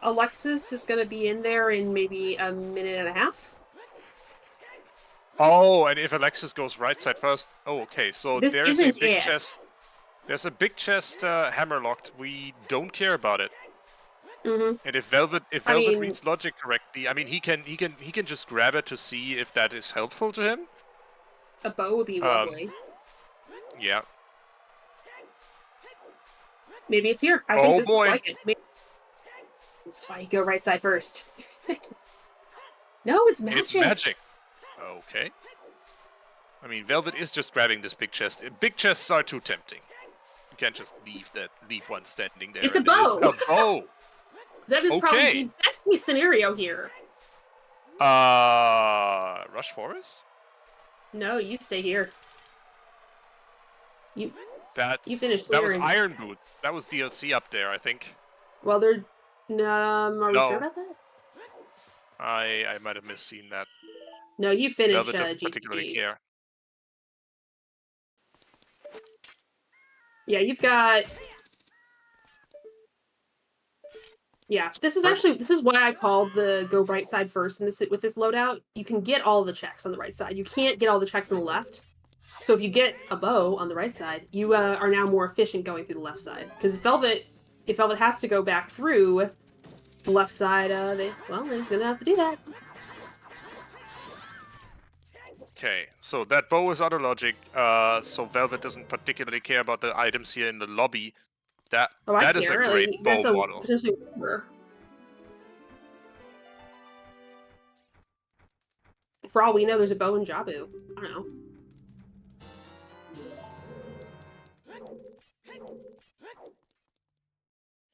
B: Alexis is going to be in there in maybe a minute and a half.
A: Oh, and if Alexis goes right side first. Oh, okay. So
B: This
A: there's a
B: isn't
A: big
B: it.
A: chest. There's a big chest hammerlocked. We don't care about it.
B: Mm-hmm.
A: And if Velvet
B: I mean,
A: reads logic correctly, I mean he can just grab it to see if that is helpful to him.
B: a bow would be
A: Um,
B: lovely.
A: yeah.
B: Maybe it's here. I think
A: Oh
B: this looks
A: boy,
B: like it. Maybe. That's why you go right side first. No, it's
A: it's
B: magic.
A: magic. Okay. I mean, Velvet is just grabbing this big chest. Big chests are too tempting. You can't just leave one standing there,
B: It's a
A: and it is
B: bow.
A: a bow.
B: That is probably
A: Okay.
B: the best case scenario here.
A: Rush Forest?
B: No, you stay here. You finished
A: That was
B: clearing.
A: Iron Boots. That was DLC up there, I think.
B: Well, they're. Are we sure
A: No,
B: about that?
A: I might have misseen that.
B: No, you finish
A: Velvet doesn't particularly
B: GTG.
A: care.
B: Yeah, you've got. Yeah, this is why I called the go right side first in this with this loadout. You can get all the checks on the right side. You can't get all the checks on the left. So if you get a bow on the right side, you are now more efficient going through the left side. Because if Velvet has to go back through the left side, he's gonna have to do that.
A: Okay, so that bow is out of logic. So Velvet doesn't particularly care about the items here in the lobby.
B: Oh, I
A: That is a
B: care.
A: great
B: Like,
A: bow
B: that's a
A: model.
B: potentially rare. For all we know, there's a bow in Jabu. I don't know.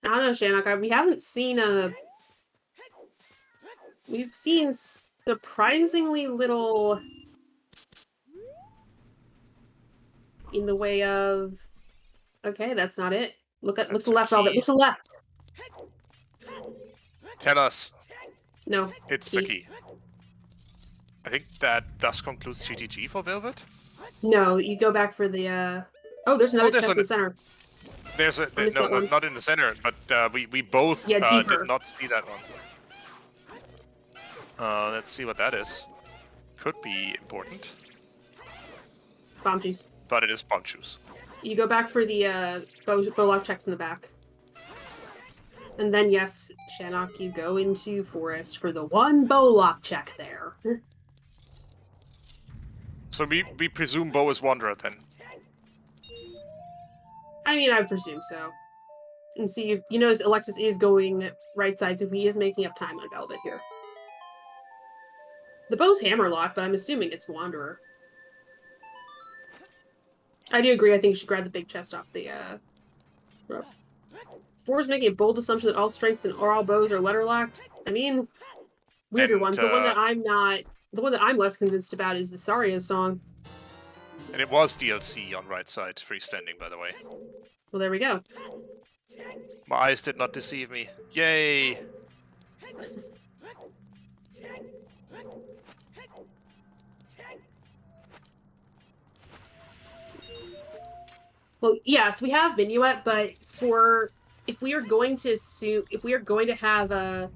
B: I don't know, Shanok. We haven't seen a. We've seen surprisingly little in the way of. Okay, that's not it. Look to
A: That's
B: the
A: a
B: left, Velvet.
A: key.
B: Look to the left.
A: Tell us.
B: No.
A: It's a key. I think that thus concludes GTG for Velvet.
B: No, you go back for the. Oh, there's
A: Oh,
B: another chest in the center. I missed
A: no,
B: that one.
A: not in the center, but we both
B: Yeah,
A: did
B: deeper.
A: not see that one. Let's see what that is. Could be important,
B: Bomb juice.
A: but it is bomb juice.
B: You go back for the bow lock checks in the back. And then, yes, Shanok, you go into Forest for the one bow lock check there.
A: So we presume Bo is Wanderer then.
B: I mean, I presume so. And see, you notice Alexis is going right side, so he is making up time on Velvet here. The bow's hammerlock, but I'm assuming it's Wanderer. I do agree. I think you should grab the big chest off the rough. Four is making a bold assumption that all strengths and all bows are letter locked. I mean, weirder ones. The one that I'm less convinced about is the Saria song.
A: And it was DLC on right side, freestanding, by the way.
B: Well, there we go.
A: My eyes did not deceive me. Yay!
B: Well, yes, we have Minuet, but if we are going to have a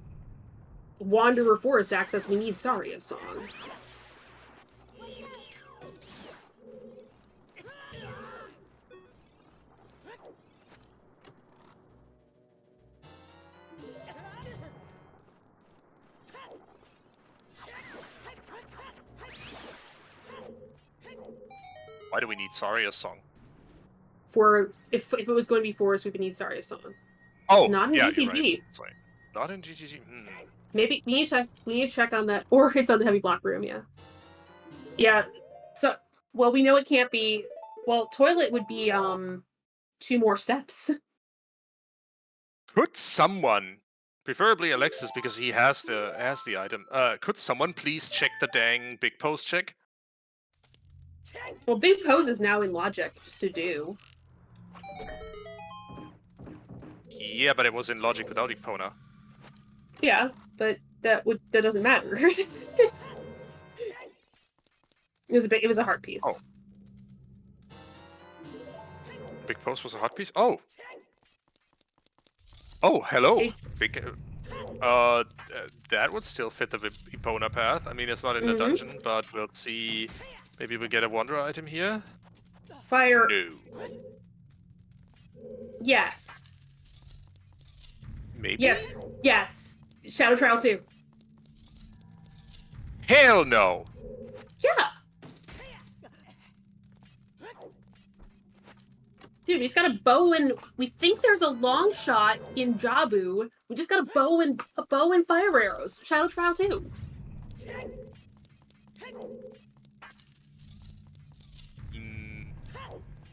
B: Wanderer Forest access, we need Saria's song.
A: Why do we need Saria's song?
B: For if it was going to be Forest, we would need Saria's song.
A: Oh,
B: it's not in
A: yeah,
B: GTG.
A: you're right. Sorry, not in GTG.
B: Maybe we need to check on that, or it's on the heavy block room. Yeah. Yeah. So, well, we know it can't be. Well, toilet would be 2 more steps.
A: Could someone, preferably Alexis, because he has the item, could someone please check the dang big post check?
B: Well, big pose is now in logic to do.
A: Yeah, but it was in logic without Epona.
B: Yeah, but that doesn't matter. It was a hard piece.
A: Oh. Big post was a hot piece? Oh! Oh, hello! Big, that would still fit the Epona path. I mean, it's not in the dungeon, but we'll see. Maybe we get a Wanderer item here?
B: Fire.
A: No.
B: Yes.
A: Maybe?
B: Yes. Shadow Trial 2.
A: Hell no!
B: Yeah. Dude, we just got a bow and we think there's a long shot in Jabu. We just got a bow and fire arrows. Shadow Trial 2.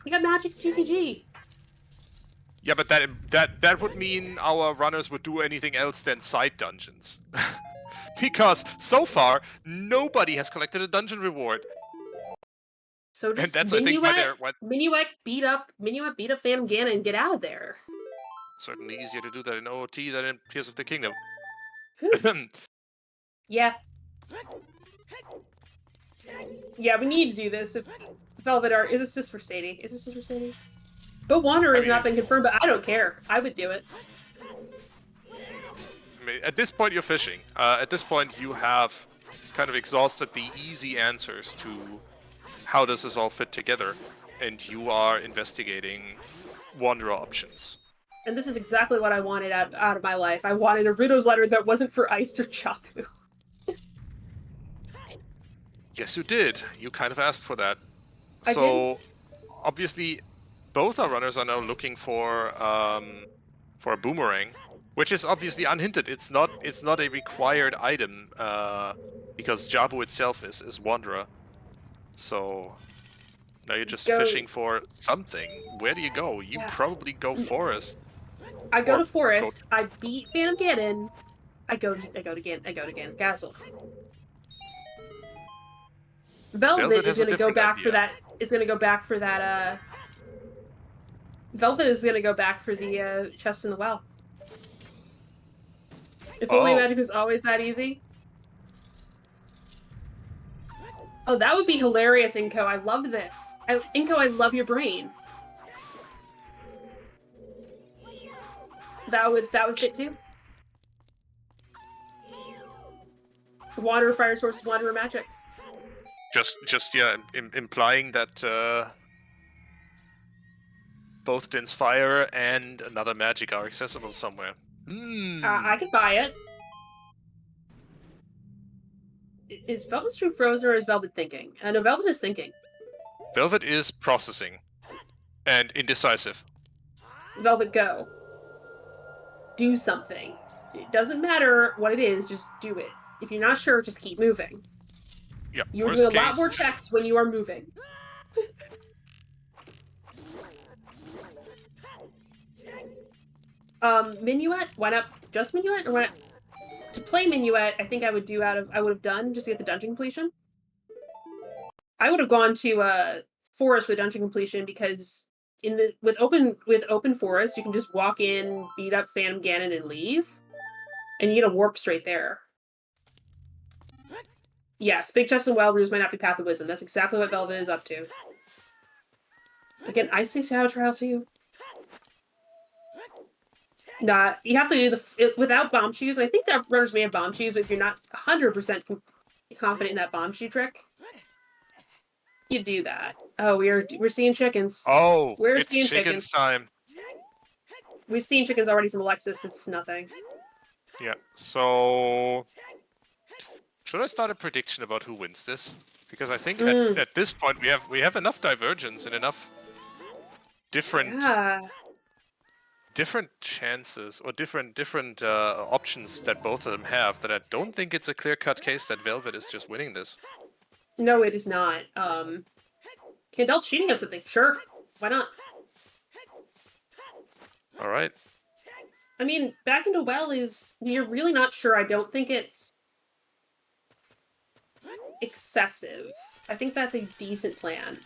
B: We got magic GTG.
A: Yeah, but that would mean our runners would do anything else than side dungeons. Because so far nobody has collected a dungeon reward.
B: So just
A: and that's, Minuet
B: beat up Phantom Ganon and get out of there.
A: Certainly easier to do that in OOT than in Tears of the Kingdom.
B: Yeah. Yeah, we need to do this. If Velvet Art, is this just for Sadie? Is this just for Sadie? But Wanderer has not been confirmed, but I don't care. I would do it.
A: I mean, at this point, you're fishing. At this point, you have kind of exhausted the easy answers to how does this all fit together, and you are investigating Wanderer options.
B: And this is exactly what I wanted out of my life. I wanted a Riddle's letter that wasn't for Ice or Chapu.
A: Yes, you did. You kind of asked for that.
B: I
A: so, obviously, both our runners are now looking for a boomerang, which is obviously unhinted. It's not a required item because Jabu itself is Wanderer. So now you're just fishing for something. Where do you go? You probably go Forest.
B: I go to Forest. I beat Phantom Ganon. I go to Ganon's castle. Velvet is going to go back for that. Velvet is going to go back for the chest in the well. If only magic was always that easy. Oh, that would be hilarious, Inko. I love this. Inko, I love your brain. That would fit too. Water fire source, Wanderer magic.
A: Just yeah, implying that both Din's fire and another magic are accessible somewhere.
B: I could buy it. Is Velvet True frozen or is Velvet thinking? No, Velvet is thinking.
A: Velvet is processing. And indecisive.
B: Velvet, go. Do something. It doesn't matter what it is, just do it. If you're not sure, just keep moving.
A: Yep.
B: You're doing a lot more checks when you are moving. Minuet? Why not just Minuet? Or why not? To play Minuet, I think I would have done just to get the dungeon completion. I would have gone to Forest for dungeon completion because with open Forest, you can just walk in, beat up Phantom Ganon, and leave, and you get a warp straight there. Yes, Big Chest and Wild Ruse might not be Path of Wisdom. That's exactly what Velvet is up to. Again, I see Shadow Trial too. Nah, you have to do without bomb shoes. I think that runners may have bomb shoes, but if you're not 100% confident in that bomb shoe trick, you do that. Oh, we're seeing chickens.
A: Oh,
B: we're
A: it's
B: seeing
A: chickens time.
B: We've seen chickens already from Alexis. It's nothing.
A: Yeah. So, should I start a prediction about who wins this? Because I think
B: Mm.
A: at this point we have enough divergence and enough different chances or different options that both of them have that I don't think it's a clear-cut case that Velvet is just winning this.
B: No, it is not. Candel's cheating of something. Sure. Why not?
A: All right.
B: I mean, back into well is... You're really not sure. I don't think it's excessive. I think that's a decent plan.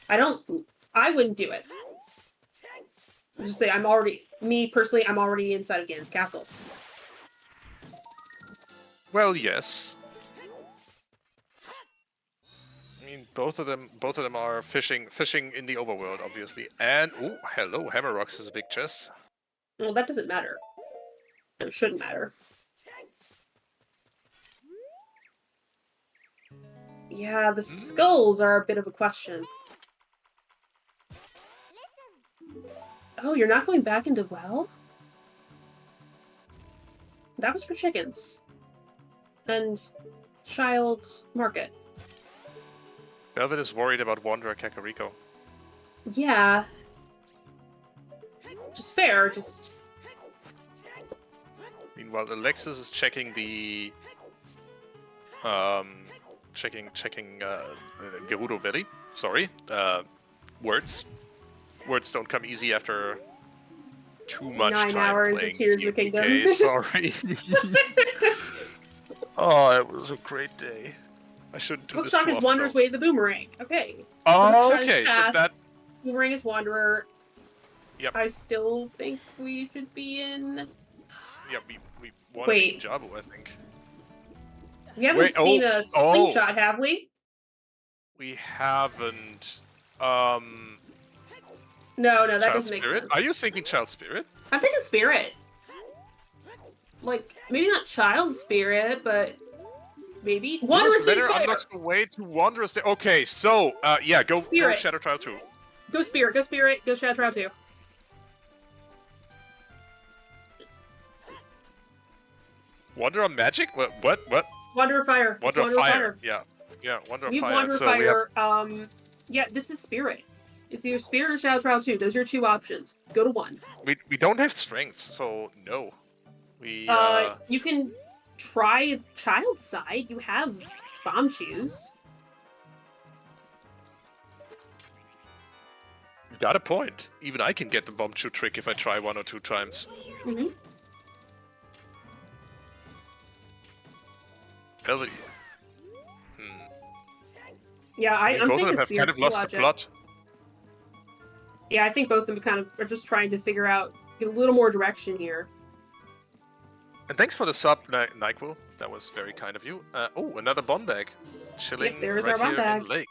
B: I wouldn't do it. Let's just say me personally, I'm already inside of Ganon's castle.
A: Well, yes. I mean, both of them are fishing in the overworld, obviously. And oh, hello, Hammer Rocks is a big chest.
B: Well, that doesn't matter. It shouldn't matter. Yeah, the skulls are a bit of a question. Oh, you're not going back into well? That was for chickens. And child market.
A: Velvet is worried about Wanderer Kakariko.
B: Yeah. Just fair, just...
A: Meanwhile, Alexis is checking the... checking Gerudo Valley. Sorry. Words. Words don't come easy after too much
B: 9
A: time
B: hours
A: playing
B: of Tears of the Kingdom.
A: Okay, sorry. Oh, it was a great day. I shouldn't do this too
B: Hookstock is
A: often,
B: Wanderer's
A: though.
B: Way to the Boomerang. Okay.
A: Oh, okay, so that...
B: Boomerang is Wanderer.
A: Yep.
B: I still think we should be in...
A: Yeah, we want to be Jabu, I think.
B: We haven't seen a slingshot, have we?
A: We haven't.
B: No, that
A: Child
B: doesn't make
A: Spirit?
B: sense.
A: Are you thinking Child Spirit?
B: I'm thinking Spirit. Like, maybe not Child Spirit, but maybe Wanderer's State Fire!
A: Unlocks the way to Wanderer's State. Okay, so, yeah, go Shadow Trial 2.
B: Go Spirit, go Shadow Trial 2.
A: Wanderer Magic? What?
B: Wanderer Fire.
A: Wanderer Fire. Yeah, Wanderer Fire.
B: Wanderer Fire, yeah, this is Spirit. It's either Spirit or Shadow Trial 2. Those are your two options. Go to one.
A: We don't have strengths, so no.
B: You can try Child's Side. You have Bomb Shoes.
A: You got a point. Even I can get the Bomb Shoe trick if I try 1 or 2 times.
B: Mm-hmm.
A: Really?
B: Yeah, I'm
A: both
B: thinking
A: of them have kind of lost the plot.
B: Yeah, I think both of them kind of are just trying to figure out, get a little more direction here.
A: And thanks for the sub, Nyquil. That was very kind of you. Oh, another bomb bag. Chilling
B: there's
A: right
B: our bomb
A: here
B: bag.
A: in the lake.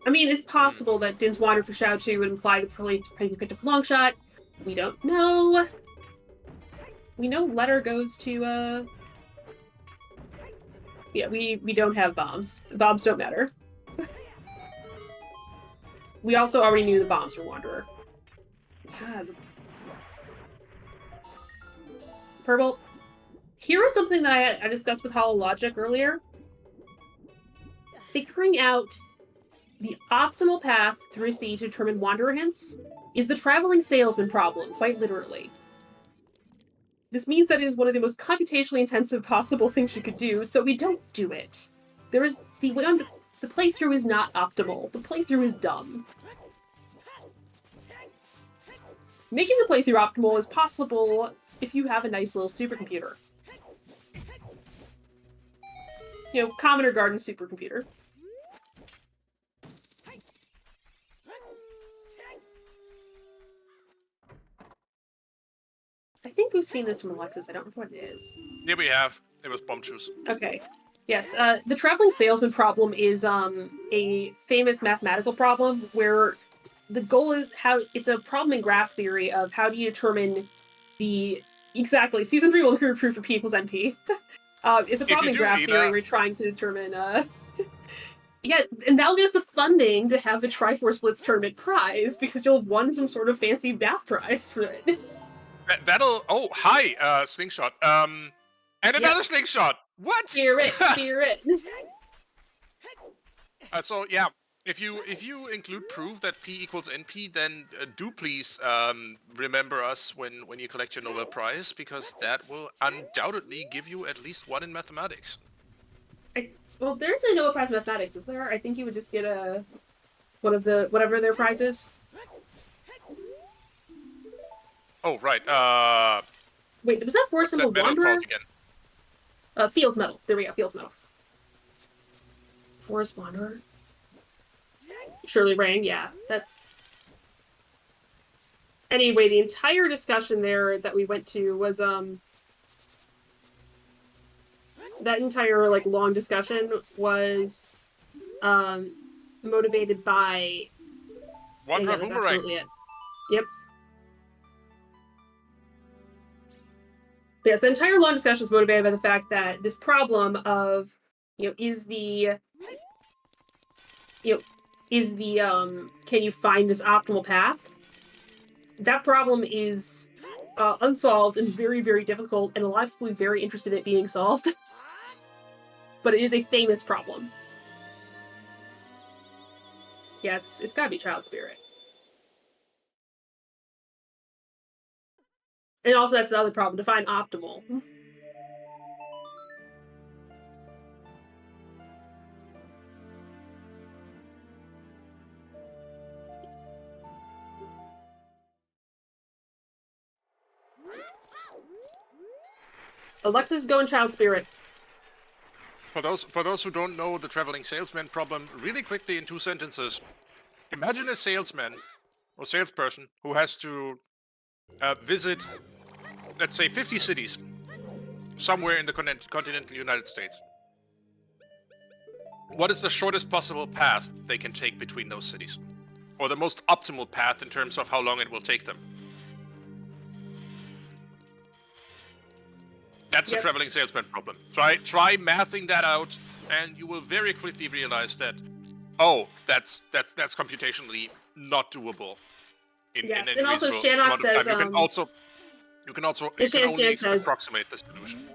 B: I mean, it's possible that Din's Wander for Shadow 2 would imply that probably picked up a long shot. We don't know. We know Letter goes to, Yeah, we don't have bombs. Bombs don't matter. We also already knew the bombs were Wanderer. Yeah. Purple. Here is something that I discussed with Hollow Logic earlier. Figuring out the optimal path through a sea to determine Wanderer hints is the traveling salesman problem, quite literally. This means that it is one of the most computationally intensive possible things you could do, so we don't do it. The playthrough is not optimal. The playthrough is dumb. Making the playthrough optimal is possible if you have a nice little supercomputer. You know, Commoner Garden supercomputer. I think we've seen this from Alexis. I don't remember what it is.
A: Yeah, we have. It was Bomb Shoes.
B: Okay. Yes, the traveling salesman problem is a famous mathematical problem where the goal is it's a problem in graph theory of how do you determine exactly, Season 3 will include proof of P equals NP. It's a problem in graph theory we're trying to determine, yeah, and now there's the funding to have a Triforce Blitz tournament prize because you'll have won some sort of fancy math prize for it.
A: That'll. Oh, hi, slingshot. And another slingshot. What?
B: Spirit.
A: So yeah, if you include proof that P equals NP, then do please remember us when you collect your Nobel Prize, because that will undoubtedly give you at least 1 in mathematics.
B: Well, there's a Nobel Prize in mathematics, is there? I think you would just get one of the whatever their prize is.
A: Oh right.
B: Wait, was that force
A: What's
B: symbol
A: that medal
B: Wanderer?
A: called again?
B: Fields medal. There we go. Fields medal. Forest Wanderer. Shirley Rang. Yeah, that's. Anyway, the entire discussion there that we went to was that entire like long discussion was motivated by
A: Wanderer
B: that's
A: Boomerang.
B: absolutely it. Yep. Yes, the entire long discussion is motivated by the fact that this problem of, is the can you find this optimal path? That problem is unsolved and very, very difficult, and a lot of people are very interested in it being solved. But it is a famous problem. Yeah, it's gotta be child spirit. And also that's the other problem, to find optimal. Alexis going child spirit.
A: For those who don't know the traveling salesman problem, really quickly in 2 sentences. Imagine a salesman or salesperson who has to visit, let's say, 50 cities somewhere in the continental United States. What is the shortest possible path they can take between those cities? Or the most optimal path in terms of how long it will take them? That's the traveling salesman problem. Try mathing that out, and you will very quickly realize that, oh, that's computationally not doable in any
B: and also
A: reasonable
B: Shannock
A: amount of time.
B: says,
A: you can only approximate the solution.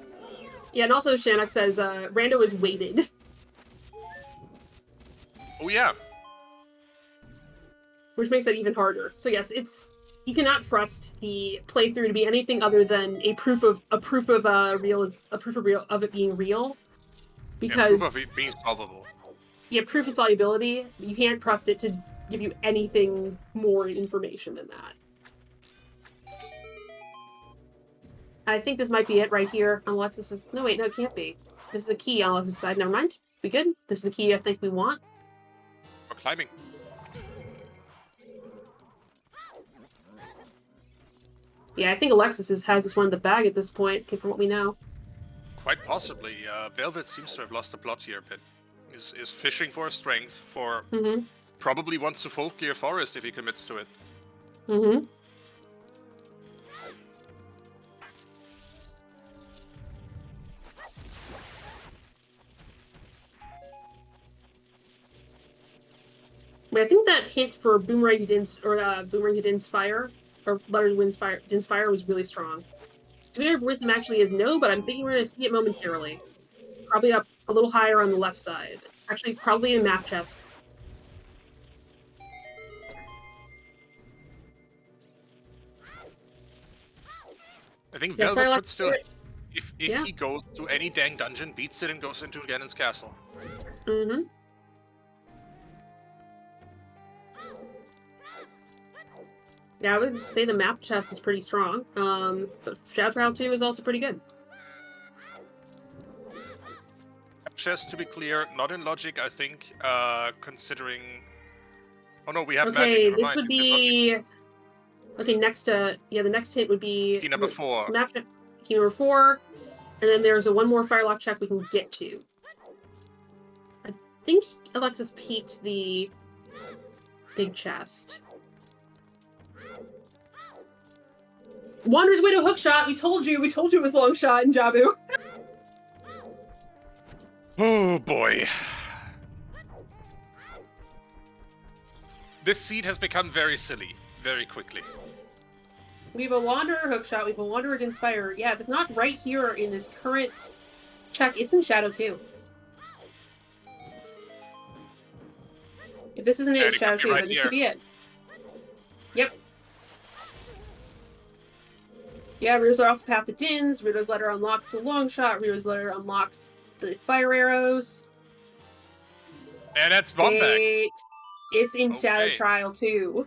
B: Yeah, and also Shannock says Rando is weighted.
A: Oh yeah.
B: Which makes it even harder. So yes, you cannot trust the playthrough to be anything other than a proof of it being real. Because
A: proof of it being solvable.
B: Yeah, proof of solubility. You can't trust it to give you anything more information than that. I think this might be it right here on Alexis's. No, wait, no, it can't be. This is a key on Alexis's side. Never mind. We good? This is the key I think we want.
A: We're climbing.
B: Yeah, I think Alexis has this one in the bag at this point, from what we know.
A: Quite possibly. Velvet seems to have lost the plot here a bit. Is fishing for strength, for probably wants to full clear forest if he commits to it.
B: I think that hint for Boomerang Who Didn't Fire, or Leonard Didn't Fire was really strong. Twitter Wisdom actually is no, but I'm thinking we're going to see it momentarily. Probably up a little higher on the left side. Actually, probably in map chest.
A: I think Velvet could still, if he goes to any dang dungeon, beats it, and goes into Ganon's castle.
B: Yeah, I would say the map chest is pretty strong. But Shadow Trial 2 is also pretty good.
A: Map chest, to be clear, not in logic, I think, considering... Oh no, we have magic.
B: Okay, this would be... Okay, the next hint would be...
A: Key number 4.
B: Key number 4. And then there's one more Firelock check we can get to. I think Alexis peeked the big chest. Wanderer's Widow hookshot. We told you it was long shot in Jabu.
A: Oh boy. This seed has become very silly, very quickly.
B: We have a Wanderer hookshot, we have a Wanderer Inspire. Yeah, if it's not right here in this current check, it's in Shadow too. If this isn't it, it's Shadow too, but this could be it. Yep. Yeah, Rito's Letter off the Path of Dins, Rito's Letter unlocks the long shot, Rito's Letter unlocks the fire arrows.
A: And that's Bombback.
B: It's in Shadow Trial too.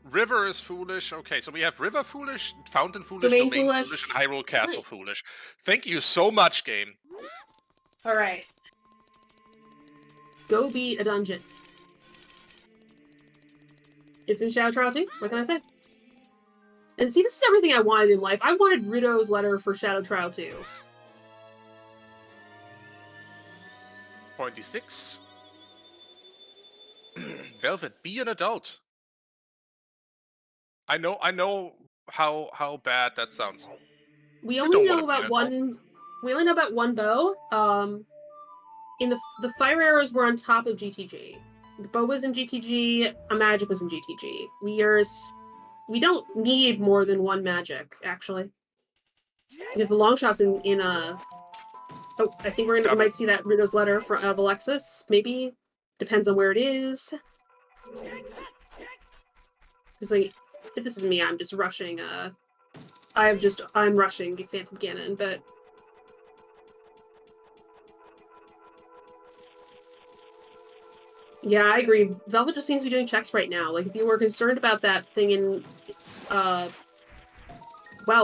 A: River is foolish. Okay, so we have River foolish, Fountain foolish, Domain foolish, and Hyrule Castle foolish. Thank you so much, game.
B: Alright. Go beat a dungeon. It's in Shadow Trial too? What can I say? And see, this is everything I wanted in life. I wanted Rito's Letter for Shadow Trial too.
A: 26. Velvet, be an adult. I know how bad that sounds.
B: We only know about one. We only know about one bow. In the fire arrows were on top of GTG. The bow was in GTG. A magic was in GTG. We don't need more than one magic actually, because the long shot's in Oh, I think we might see that Rito's Letter of Alexis. Maybe depends on where it is. Because like, if this is me, I'm just rushing. I'm rushing Phantom Ganon, but yeah, I agree. Velvet just seems to be doing checks right now. Like, if you were concerned about that thing in, well,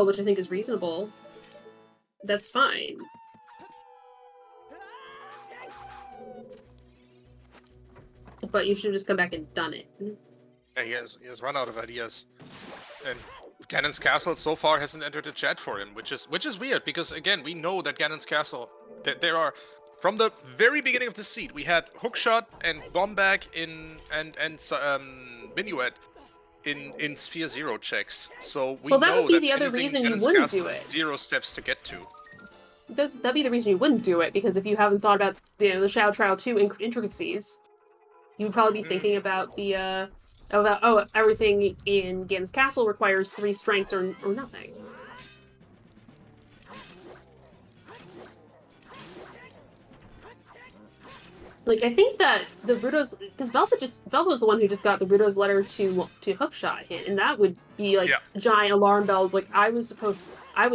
B: which I think is reasonable, that's fine. But you should have just come back and done it.
A: Yeah, he has run out of ideas. And Ganon's Castle so far hasn't entered the chat for him, which is weird, because again, we know that Ganon's Castle, there are, from the very beginning of the seed, we had Hookshot and Bombback and Minuet in Sphere Zero checks. So we know that
B: would be the other reason you wouldn't do it.
A: 0 steps to get to.
B: That'd be the reason you wouldn't do it, because if you haven't thought about the Shadow Trial 2 intricacies, you'd probably be thinking about everything in Ganon's Castle requires 3 strengths or nothing. Like, I think that the Rito's, because Velvet was the one who just got the Rito's Letter to hookshot hit, and that would be like giant alarm bells. Like, I was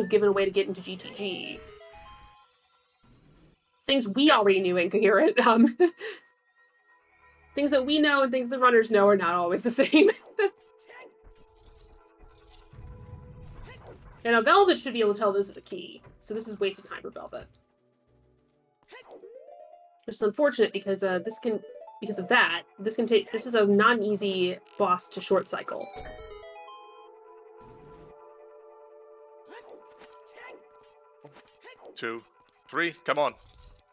B: given a way to get into GTG. Things we already knew incoherent. Things that we know and things the runners know are not always the same. And now Velvet should be able to tell this is a key, so this is wasted time for Velvet. Which is unfortunate because this is a non-easy boss to short cycle.
A: Two, three, come on.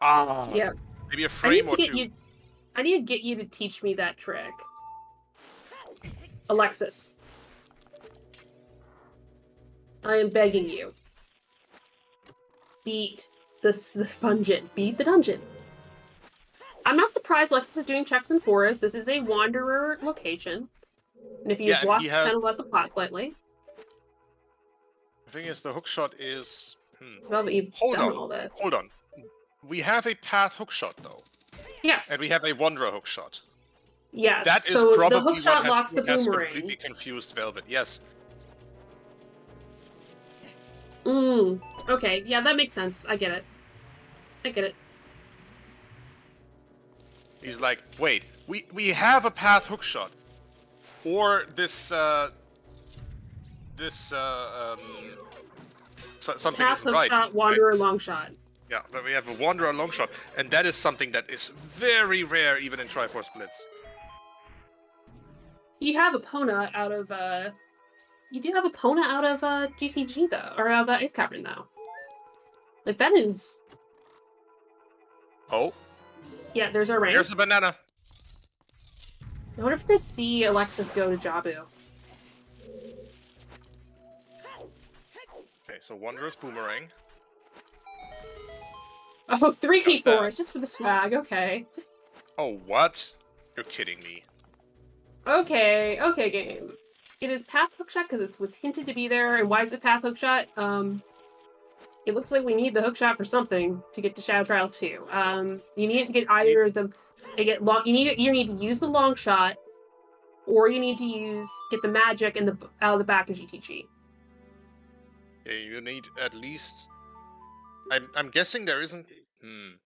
A: Ah,
B: yeah.
A: Maybe a frame or two.
B: I need to get you to teach me that trick. Alexis. I am begging you. Beat the dungeon. Beat the dungeon. I'm not surprised Alexis is doing checks in Forest. This is a Wanderer location. And if you've watched kind of left the plot slightly.
A: The thing is, the hookshot is...
B: Well, but you've done all that.
A: Hold on. We have a path hookshot, though.
B: Yes.
A: And we have a Wanderer hookshot.
B: Yes.
A: That is
B: so
A: probably
B: the hookshot locks the boomerang.
A: Completely confused Velvet. Yes.
B: Okay. Yeah, that makes sense. I get it.
A: He's like, wait, we have a path hookshot, or something
B: path
A: isn't right.
B: Path hookshot, Wanderer longshot.
A: Yeah, but we have a Wanderer longshot, and that is something that is very rare even in Triforce Blitz.
B: You have Epona out of you do have Epona out of GTG though, or out of Ice Cavern though. Like that is.
A: Oh.
B: Yeah, there's our rank.
A: Here's a banana.
B: I wonder if we're gonna see Alexis go to Jabu.
A: Okay, so Wanderer's boomerang.
B: Oh, 3 key force just for the swag. Okay.
A: Oh, what? You're kidding me.
B: Okay, game. it is path hookshot because it was hinted to be there. And why is it path hookshot? It looks like we need the hookshot for something to get to Shadow Trial 2. You need it to get either you need to use the long shot, or you need to get the magic out of the back of GTG.
A: Yeah, you need at least. I'm guessing there isn't.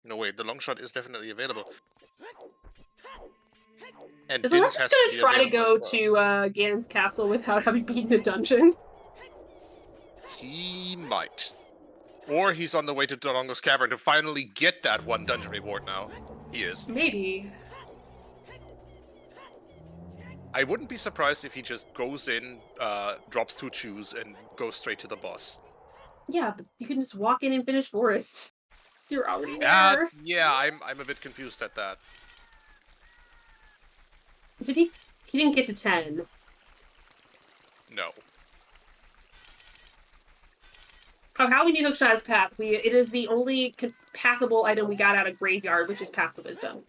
A: No wait, the long shot is definitely available. And
B: Is
A: Bins
B: Alexis
A: has to
B: gonna
A: be
B: try to
A: available
B: go
A: as
B: to
A: well.
B: Ganon's castle without having beaten a dungeon?
A: He might. Or he's on the way to Dodongo's Cavern to finally get that one dungeon reward now. He is.
B: Maybe.
A: I wouldn't be surprised if he just goes in, drops 2 chews, and goes straight to the boss.
B: Yeah, but you can just walk in and finish Forest. So you're already there.
A: Yeah, I'm a bit confused at that.
B: He didn't get to 10.
A: No.
B: Oh, how we need hookshot as path. It is the only pathable item we got out of Graveyard, which is Path to Wisdom.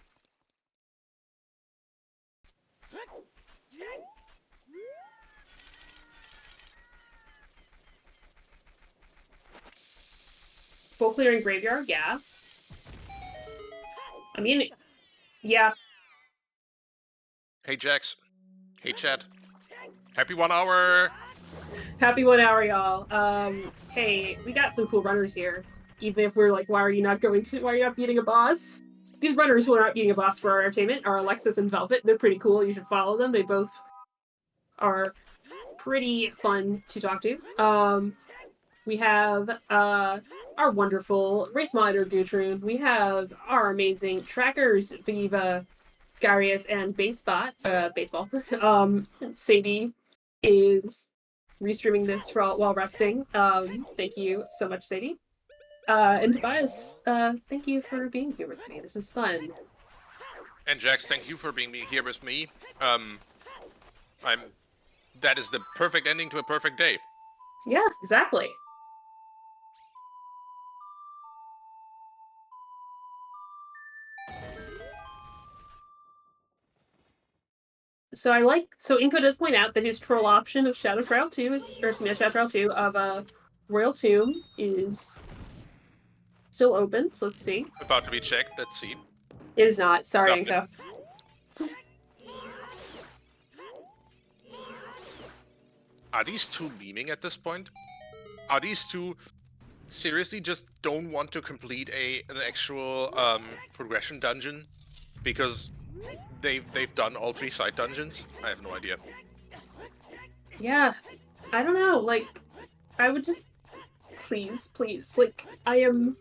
B: Full clearing Graveyard, yeah. I mean, yeah.
A: Hey, Jax. Hey, Chad. Happy 1 hour!
B: Happy 1 hour, y'all. Hey, we got some cool runners here. Even if we're like, why are you not beating a boss? These runners who are not beating a boss for our entertainment are Alexis and Velvet. They're pretty cool. You should follow them. They both are pretty fun to talk to. We have our wonderful race monitor Gutrun. We have our amazing trackers Viva, Scarius, and Baseball. Sadie is restreaming this while resting. Thank you so much, Sadie. And Tobias, thank you for being here with me. This is fun.
A: And Jax, thank you for being here with me. That is the perfect ending to a perfect day.
B: Yeah, exactly. So Inko does point out that his troll option of Shadow Trial 2 Shadow Trial 2 of Royal Tomb is still open, so let's see.
A: About to be checked, let's see.
B: It is not. Sorry,
A: Nothing.
B: Inko.
A: Are these two memeing at this point? Are these two seriously just don't want to complete an actual progression dungeon because they've done all 3 side dungeons? I have no idea.
B: Yeah, I don't know. Like, I would just please. Like, I am.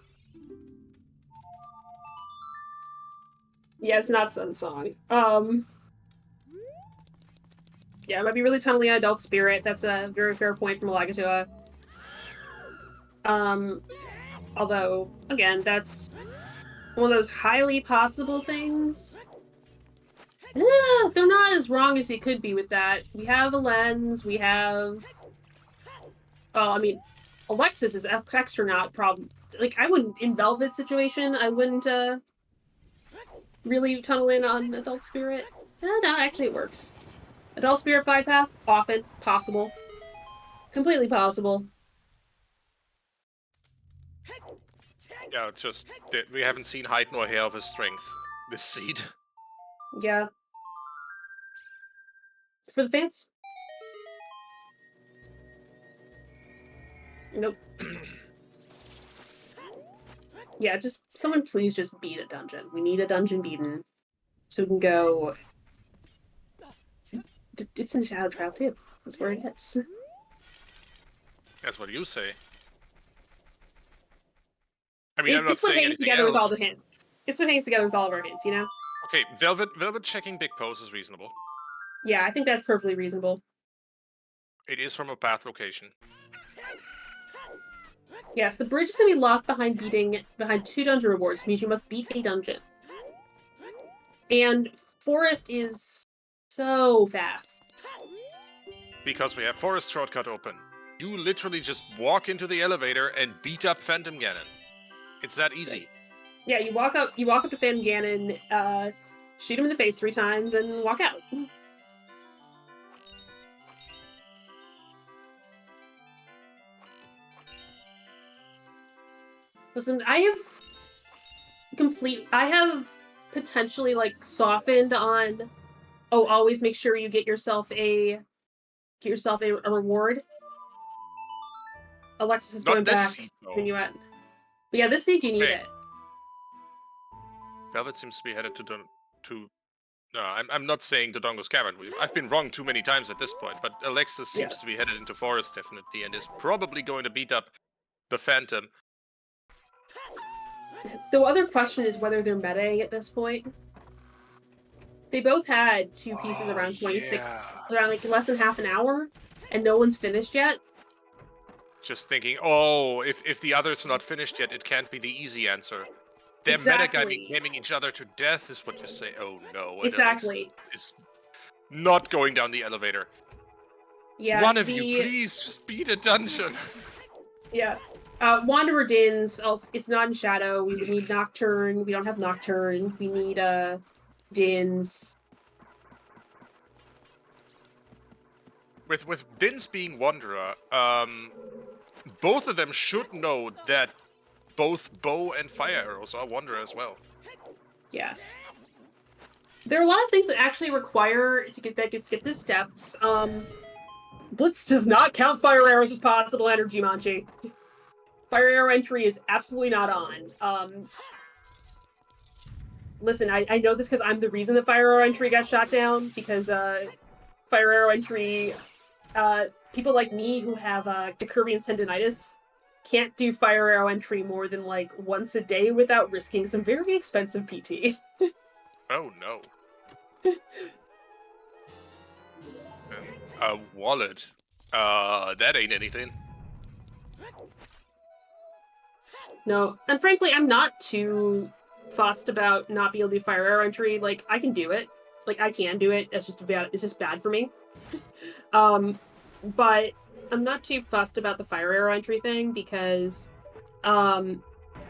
B: Yeah, it's not Sun Song. Yeah, it might be really tunneling on Adult Spirit. That's a very fair point from Alagatua. Although, again, that's one of those highly possible things. They're not as wrong as they could be with that. We have a lens, we have... Oh, I mean, Alexis is extra not problem. Like, I wouldn't, in Velvet's situation, I wouldn't, really tunnel in on Adult Spirit. No, actually it works. Adult Spirit 5 path, often, possible. Completely possible.
A: Yeah, just we haven't seen height nor hair of his strength this seed.
B: Yeah. For the fans? Nope. Yeah, just someone please just beat a dungeon. We need a dungeon beaten so we can go. It's in Shadow Trial too. That's where it is.
A: That's what you say. I mean, I'm not
B: It's what
A: saying
B: hangs
A: anything
B: together
A: else.
B: with all the hints. It's what hangs together with all of our hints, you know?
A: Okay, Velvet checking big pose is reasonable.
B: Yeah, I think that's perfectly reasonable.
A: It is from a path location.
B: Yes, the bridge is gonna be locked behind 2 dungeon rewards, which means you must beat a dungeon. And Forest is so fast.
A: Because we have Forest Shortcut open. You literally just walk into the elevator and beat up Phantom Ganon. It's that easy.
B: Yeah, you walk up to Phantom Ganon, shoot him in the face 3 times, and walk out. Listen, I have potentially like softened on. Oh, always make sure you get yourself a reward. Alexis is going
A: Not this
B: back.
A: seed,
B: When
A: though.
B: you at? But yeah, this seed you need
A: Okay.
B: it.
A: Velvet seems to be headed to. No, I'm not saying Dodongo's Cavern. I've been wrong too many times at this point, but Alexis seems
B: Yeah.
A: to be headed into Forest definitely, and is probably going to beat up the Phantom.
B: The other question is whether they're metaing at this point. They both had two pieces around 26, around like less than half an hour, and no one's finished yet.
A: Just thinking, oh, if the other's not finished yet, it can't be the easy answer. They're
B: Exactly.
A: metagaming each other to death, is what you say. Oh no, and
B: Exactly.
A: Alexis is not going down the elevator.
B: Yeah.
A: One of you, please, just beat a dungeon.
B: Yeah. Wanderer Dins, it's not in Shadow. We would need Nocturne. We don't have Nocturne. We need Dins.
A: With Dins being Wanderer, both of them should know that both bow and fire arrows are Wanderer as well.
B: Yeah. There are a lot of things that actually require to skip the steps. Blitz does not count fire arrows as possible energy, Manchi. Fire arrow entry is absolutely not on. Listen, I know this because I'm the reason the fire arrow entry got shot down, because fire arrow entry, people like me who have decurvian tendonitis can't do fire arrow entry more than like once a day without risking some very expensive PT.
A: Oh no. A wallet. That ain't anything.
B: No, and frankly, I'm not too fussed about not being able to do fire arrow entry. Like, I can do it. Like, I can do it. It's just bad for me. But I'm not too fussed about the fire arrow entry thing, because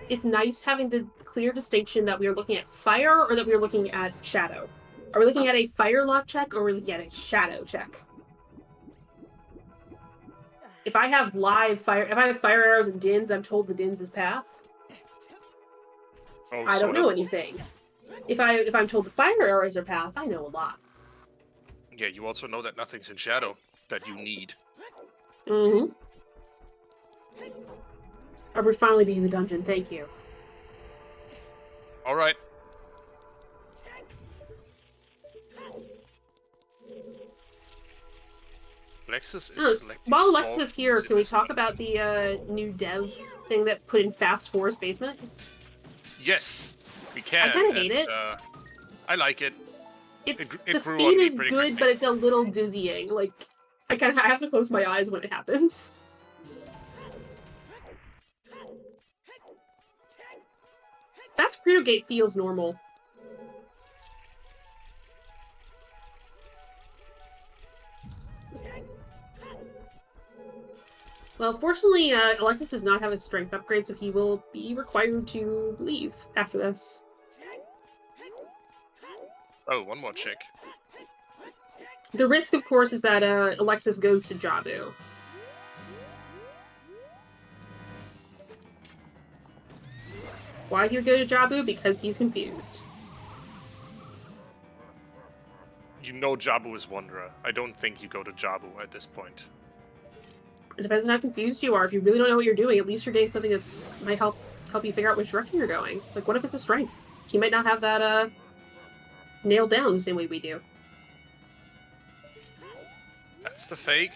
B: it's nice having the clear distinction that we are looking at fire or that we are looking at shadow. Are we looking at a fire lock check or are we looking at a shadow check? If I have fire arrows and Dins, I'm told the Dins is path.
A: Oh,
B: I
A: so
B: don't know
A: helpful.
B: anything. If I'm told the fire arrows are path, I know a lot.
A: Yeah, you also know that nothing's in shadow that you need.
B: Mm-hmm. We're finally being the dungeon, thank you.
A: Alright. Alexis is collecting
B: While
A: small
B: Alexis is here,
A: keys in
B: can we
A: this
B: talk
A: dungeon.
B: about the new dev thing that put in Fast Forest Basement?
A: Yes, we can.
B: I kind of hate it.
A: I like it.
B: The speed is good,
A: quickly.
B: but it's a little dizzying. Like, I have to close my eyes when it happens. Fast Credo Gate feels normal. Well, fortunately, Alexis does not have a strength upgrade, so he will be required to leave after this.
A: Oh, one more check.
B: The risk, of course, is that Alexis goes to Jabu. Why he would go to Jabu? Because he's confused.
A: You know Jabu is Wanderer. I don't think you go to Jabu at this point.
B: It depends on how confused you are. If you really don't know what you're doing, at least you're getting something that might help you figure out which direction you're going. Like, what if it's a strength? He might not have that nailed down the same way we do.
A: That's the fake.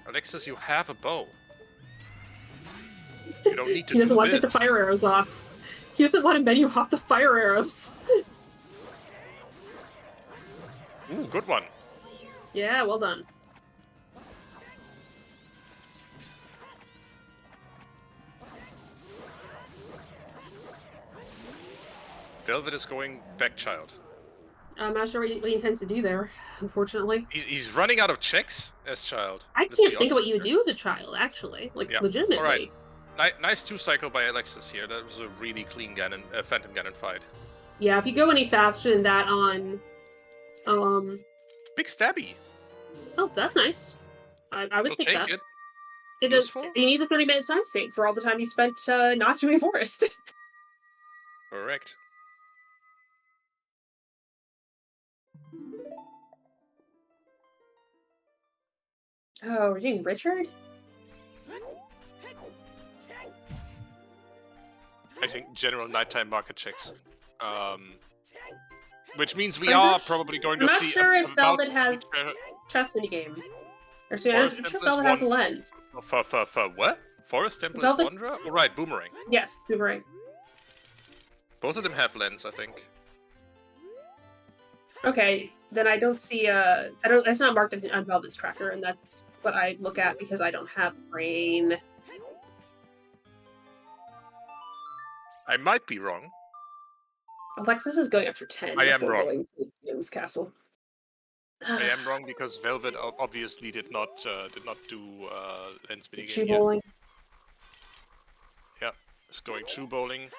A: Alexis, you have a bow. You don't need to
B: He doesn't
A: do
B: want to
A: this.
B: take the fire arrows off. He doesn't want to menu off the fire arrows.
A: Ooh, good one.
B: Yeah, well done.
A: Velvet is going back, child.
B: I'm not sure what he intends to do there, unfortunately.
A: He's running out of checks as child.
B: I can't think of what you would do as a child, actually. Like,
A: yeah.
B: legitimately.
A: All right. Nice 2-cycle by Alexis here. That was a really clean Phantom Ganon fight.
B: Yeah, if you go any faster than that on...
A: Big stabby.
B: Oh, that's nice. I would take that.
A: It. useful?
B: You need the 30-minute time save for all the time you spent not doing forest.
A: Correct.
B: Oh, we're doing Richard?
A: I think general nighttime market checks. Which means we
B: I'm
A: are
B: not
A: probably going
B: I'm
A: to
B: not
A: see
B: sure if
A: about
B: Velvet
A: to see
B: has chess minigame. Or so I'm
A: Forest
B: sure
A: Temple is
B: Velvet has a
A: one.
B: lens.
A: For what? Forest Temple is
B: Velvet.
A: Wanderer? Oh, right, Boomerang.
B: Yes, Boomerang.
A: Both of them have lens, I think.
B: Okay, then I don't see I don't. It's not marked on Velvet's tracker, and that's what I look at because I don't have brain.
A: I might be wrong.
B: Alexis is going after 10
A: I am
B: before
A: wrong.
B: going to Ian's castle.
A: I am wrong because Velvet obviously did not do lens minigame
B: Shoe
A: yet.
B: bowling.
A: Yeah, it's going true bowling.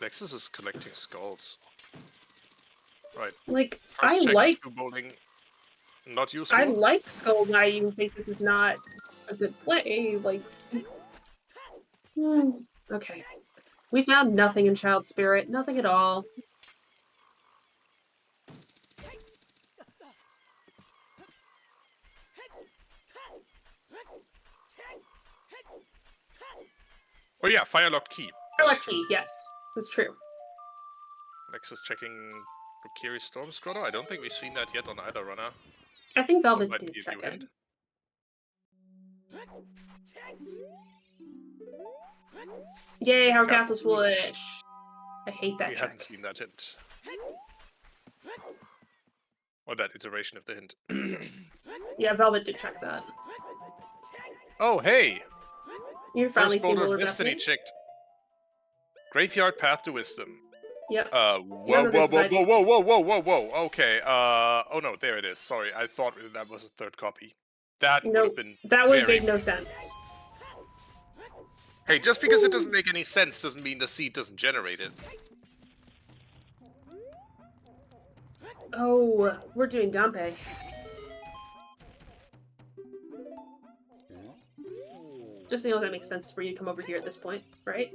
A: Alexis is collecting skulls. Right.
B: Like,
A: First check true bowling. Not useful.
B: I like skulls, and I even think this is not a good play. Like, okay. We found nothing in Child Spirit. Nothing at all.
A: Oh yeah, Firelock Key.
B: Firelock Key, yes. That's true.
A: Alexis checking Kokiri Storm Scrotter. I don't think we've seen that yet on either runner.
B: I think
A: So
B: Velvet
A: might
B: did
A: be a
B: check
A: new
B: it.
A: hint.
B: Yay, our
A: Castle's
B: castle's foolish. I hate that
A: We
B: check.
A: hadn't seen that hint. Or that iteration of the hint.
B: Yeah, Velvet did check that.
A: Oh, hey!
B: You're finally
A: First
B: seeing
A: Boulder
B: Willer
A: of Destiny
B: Destiny?
A: checked. Graveyard Path to Wisdom.
B: Yep.
A: Whoa. Okay, oh no, there it is. Sorry, I thought that was a third copy. That would have been
B: that would
A: very...
B: make no sense.
A: Hey, just because it doesn't make any sense doesn't mean the seed doesn't generate it.
B: Oh, we're doing Dampe. Just so you know that makes sense for you to come over here at this point, right?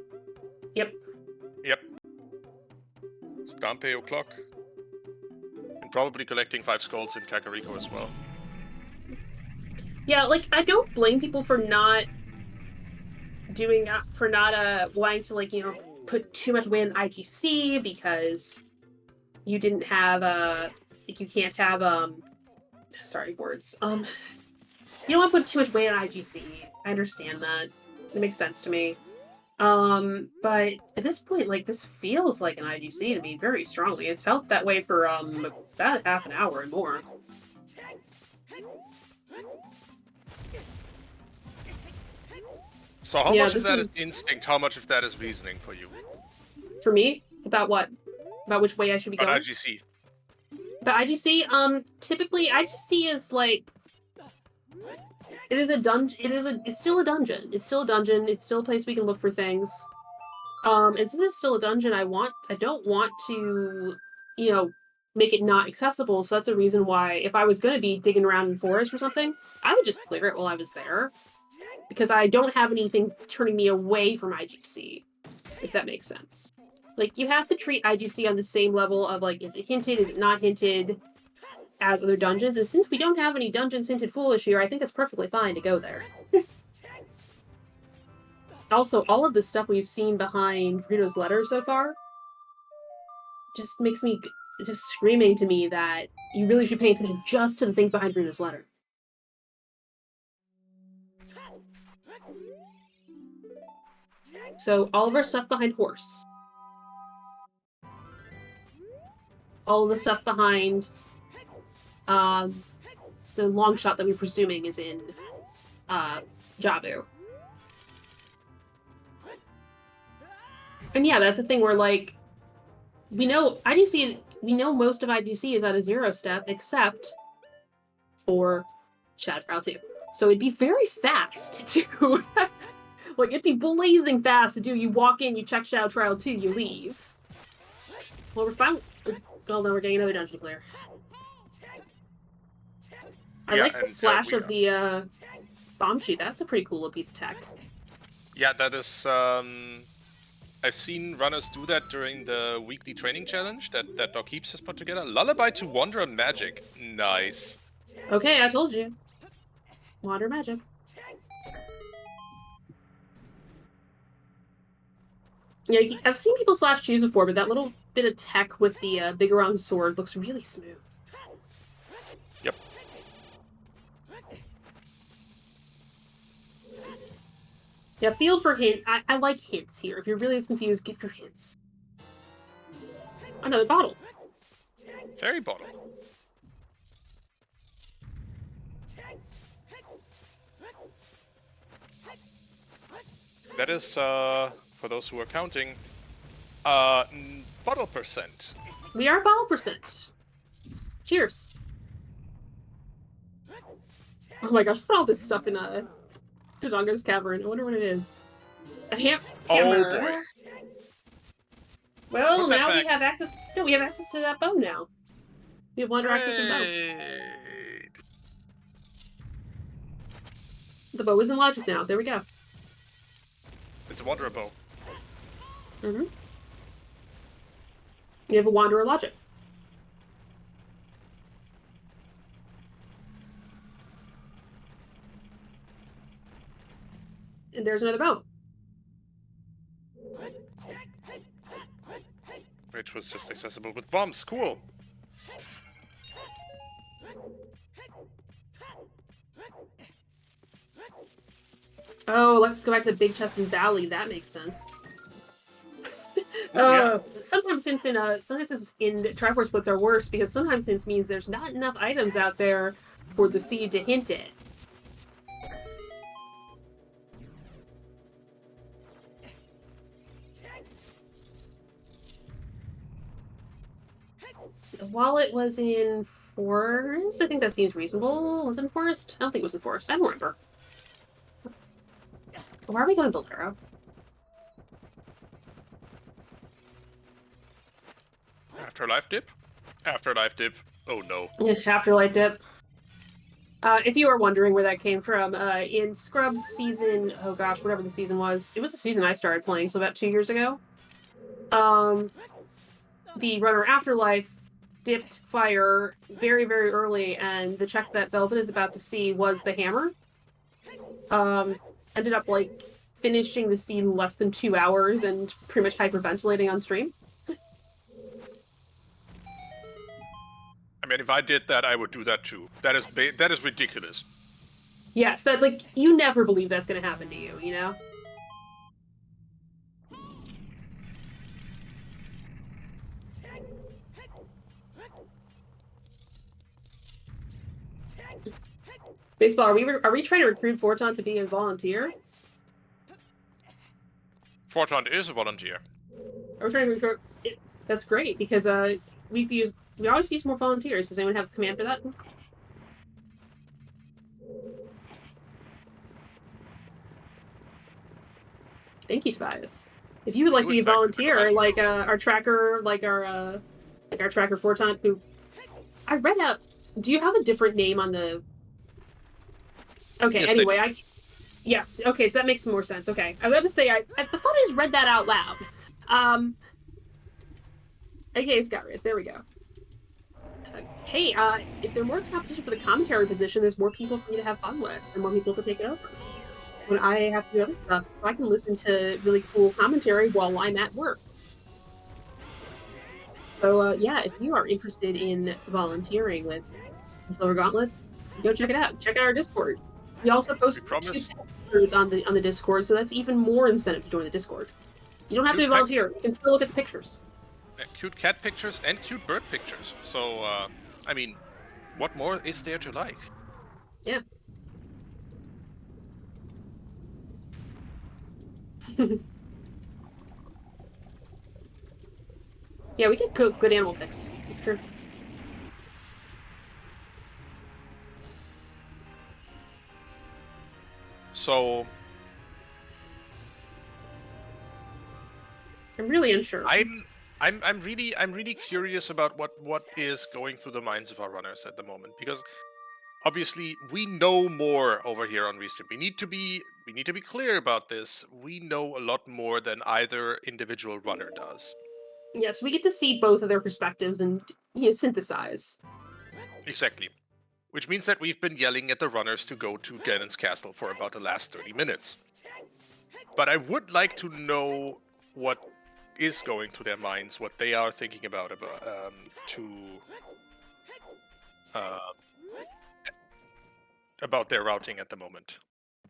B: Yep.
A: Yep. Stampe o'clock. And probably collecting 5 skulls in Kakariko as well.
B: Yeah, like, I don't blame people for not doing, wanting to, like, you know, put too much weight in IGC because you didn't have, like, you can't have, sorry, words. You don't want to put too much weight on IGC. I understand that. It makes sense to me. But at this point, like, this feels like an IGC to me very strongly. It's felt that way for, about half an hour and more.
A: So how much of that is instinct, how much of that is reasoning for you?
B: For me? About what? About which way I should be going?
A: IGC.
B: About IGC, typically IGC is like... It is a dungeon. It's still a dungeon. It's still a dungeon. It's still a place we can look for things. And since it's still a dungeon, I don't want to, you know, make it not accessible. So that's a reason why if I was going to be digging around in forest or something, I would just clear it while I was there. Because I don't have anything turning me away from IGC, if that makes sense. Like, you have to treat IGC on the same level of, like, is it hinted, is it not hinted, as other dungeons, and since we don't have any dungeons hinted foolish here, I think it's perfectly fine to go there. Also, all of the stuff we've seen behind Rito's letter so far just makes me just screaming to me that you really should pay attention just to the things behind Rito's letter. So, all of our stuff behind Horse. All of the stuff behind the long shot that we're presuming is in Jabu. And yeah, that's the thing where, like, we know most of IGC is at a 0 step, except for Shad Trial 2. So it'd be very fast to like, it'd be blazing fast to do. You walk in, you check Shadow Trial 2, you leave. Well, we're finally. Oh no, we're getting another dungeon clear. I
A: Yeah,
B: like the
A: and
B: slash
A: we
B: of the bomb sheet. That's a pretty cool little piece of tech.
A: yeah, that is. I've seen runners do that during the weekly training challenge that Doc Heaps has put together. Lullaby to Wanderer Magic. Nice.
B: Okay, I told you. Water magic. Yeah, I've seen people slash cheese before, but that little bit of tech with the big round sword looks really smooth.
A: Yep.
B: Yeah, field for hint. I like hints here. If you're really confused, give your hints. Another bottle.
A: Fairy bottle. That is, for those who are counting, bottle percent.
B: We are bottle percent. Cheers. Oh my gosh, look at all this stuff in Dodongo's cavern. I wonder what it is. A hammer.
A: Oh boy.
B: Well,
A: Put that
B: now
A: back.
B: we have access. No, we have access to that bow now. We have wander access to the bow.
A: Great.
B: The bow is in logic now. There we go.
A: It's a Wanderer bow.
B: Mm-hmm. You have a wanderer logic. And there's another bow.
A: Which was just accessible with bombs. Cool.
B: Oh, let's go back to the big chest in Valley. That makes sense.
A: Yeah.
B: Sometimes hints in Triforce splits are worse because sometimes hints means there's not enough items out there for the seed to hint it. The wallet was in Forest? I think that seems reasonable. Was it in Forest? I don't think it was in Forest. I don't remember. Why are we going Bolero?
A: Afterlife dip? Afterlife dip. Oh no.
B: Afterlight dip. If you are wondering where that came from, in Scrubs season, oh gosh, whatever the season was, it was the season I started playing, so about 2 years ago. The runner Afterlife dipped fire very, very early, and the check that Velvet is about to see was the hammer. Ended up like finishing the scene in less than 2 hours and pretty much hyperventilating on stream.
A: I mean, if I did that, I would do that too. That is ridiculous.
B: Yes, that like you never believe that's gonna happen to you, you know? Baseball, are we trying to recruit Forton to be a volunteer?
A: Fortran is a volunteer.
B: Are we trying to recruit? That's great because we always use more volunteers. Does anyone have a command for that? Thank you, Tobias. If you would like to be a volunteer, like our tracker, like our tracker Forton, who I read out. Do you have a different name on the? Okay.
A: Yes,
B: anyway, yes. Okay, so that makes more sense. Okay, I was about to say I thought I just read that out loud. Okay, Skyris. There we go. Hey, if there's more competition for the commentary position, there's more people for me to have fun with, and more people to take it over. When I have to do other stuff, so I can listen to really cool commentary while I'm at work. So, yeah, if you are interested in volunteering with the Silver Gauntlets, go check it out. Check out our Discord. We also post pictures on the Discord, so that's even more incentive to join the Discord. You don't have to be a volunteer. You can still look at the pictures.
A: Cute cat pictures and cute bird pictures. So, I mean, what more is there to like?
B: Yeah. Yeah, we get good animal pics. It's true.
A: So,
B: I'm really unsure.
A: I'm really curious about what is going through the minds of our runners at the moment, because obviously we know more over here on Restream. We need to be clear about this. We know a lot more than either individual runner does.
B: Yes, we get to see both of their perspectives and synthesize.
A: Exactly. Which means that we've been yelling at the runners to go to Ganon's castle for about the last 30 minutes. But I would like to know what is going through their minds, what they are thinking uh, about their routing at the moment.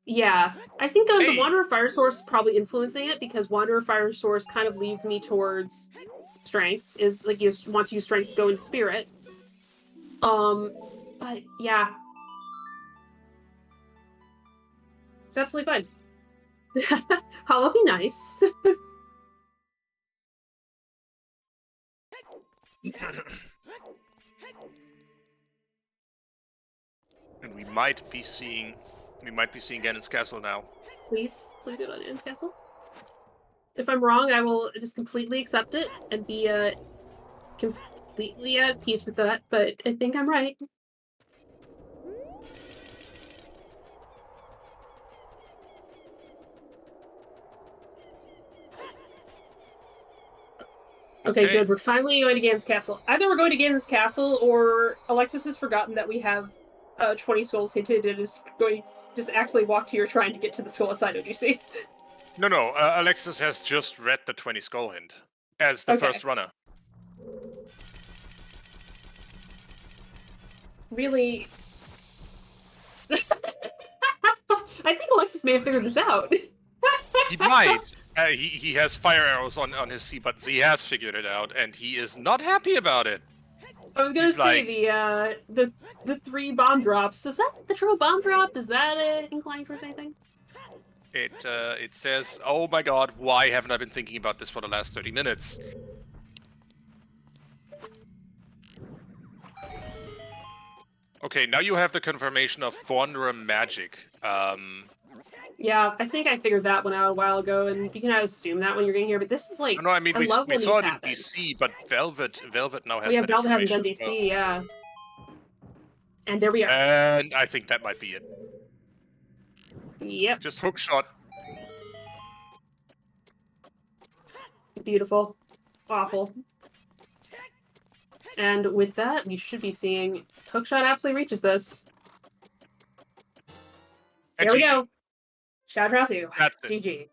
B: Yeah, I think the
A: Hey,
B: Wanderer Fire Source is probably influencing it, because Wanderer Fire Source kind of leads me towards strength. Is like, you want to use strength to go into spirit. But yeah, it's absolutely fun. Hollow be nice.
A: and we might be seeing Ganon's castle now.
B: Please do it on Anne's Castle. If I'm wrong, I will just completely accept it and be completely at peace with that. But I think I'm right. Okay, good. We're finally going to Ganon's Castle. Either we're going to Ganon's Castle, or Alexis has forgotten that we have 20 skulls hinted and is going to just actually walk to your shrine to get to the skull outside OGC.
A: No. Alexis has just read the 20 skull hint as the first runner.
B: Really? I think Alexis may have figured this out.
A: He might. He has fire arrows on his C buttons. He has figured it out, and he is not happy about it.
B: I was gonna say the 3 bomb drops. Is that the triple bomb drop? Is that inclined towards anything?
A: It says, "Oh my God, why haven't I been thinking about this for the last 30 minutes?" Okay, now you have the confirmation of Wanderer magic.
B: Yeah, I think I figured that one out a while ago, and you can assume that when you're getting here. But this is like,
A: No, I mean we
B: love when
A: saw
B: these
A: it
B: happen.
A: in DC, but Velvet now has
B: Oh yeah,
A: that
B: Velvet hasn't
A: information
B: done
A: as well.
B: DC, yeah. And there we are.
A: And I think that might be it.
B: Yep.
A: Just hook shot.
B: Beautiful. Awful. And with that, we should be seeing Hookshot absolutely reaches this.
A: And
B: There we
A: GG.
B: go. Shadow Trial 2.
A: That's it.
B: GG.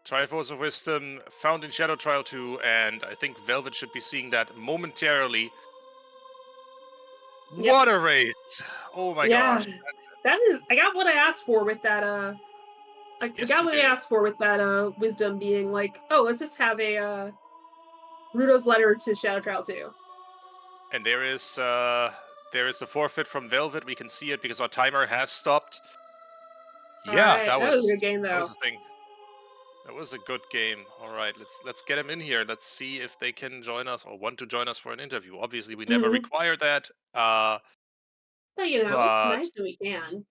A: Triforce of Wisdom found in Shadow Trial 2, and I think Velvet should be seeing that momentarily.
B: Yep.
A: What a race! Oh my gosh.
B: That is, I got what I asked for with that, I got what I asked for with that, Wisdom being like, oh, let's just have a, Rudo's letter to Shadow Trial 2.
A: And there is the forfeit from Velvet. We can see it because our timer has stopped. Yeah,
B: Right.
A: that
B: was a good game, though.
A: That was the thing. That was a good game. All right, let's get him in here. Let's see if they can join us or want to join us for an interview. Obviously, we never require that.
B: But it's nice that we can.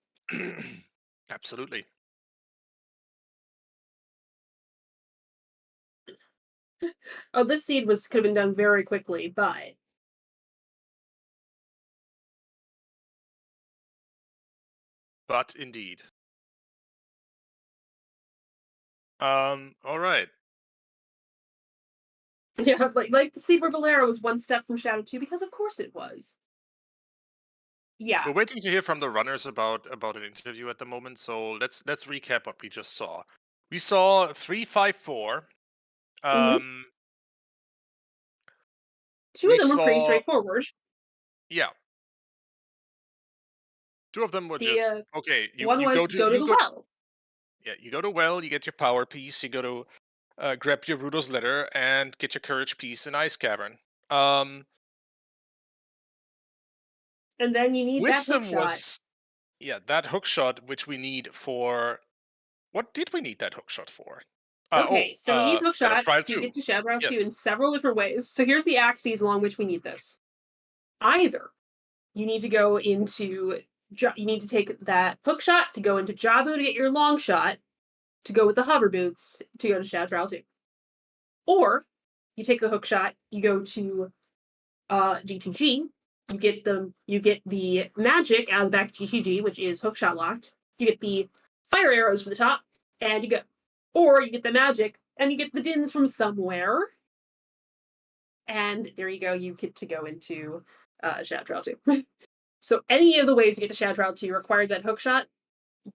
A: Absolutely.
B: Oh, this seed could have been done very quickly, but
A: indeed. All right.
B: yeah, like the seed where Bolero was one step from Shadow 2, because of course it was. Yeah.
A: We're waiting to hear from the runners about an interview at the moment, so let's recap what we just saw. We saw 354.
B: Two of them were pretty straightforward.
A: Yeah. Two of them were just okay.
B: One was go to the well.
A: Yeah, you go to well, you get your power piece, you go to grab your Rudo's letter and get your courage piece in Ice Cavern.
B: And then you need
A: Wisdom
B: that hook
A: shot. Yeah, that hook shot, which we need for. What did we need that hook shot for?
B: Okay, so we need hook shot to get to Shadow Trial 2 in several different ways. So here's the axes along which we need this. Either you need to go into, you need to take that hook shot to go into Jabu to get your long shot, to go with the hover boots to go to Shadow Trial 2. Or you take the hook shot, you go to GTG, you get the magic out of the back of GTG, which is hookshot locked. You get the fire arrows from the top, and you get the magic, and you get the dins from somewhere. And there you go, you get to go into Shadow Trial 2. So any of the ways to get to Shadow Trial 2 required that hookshot,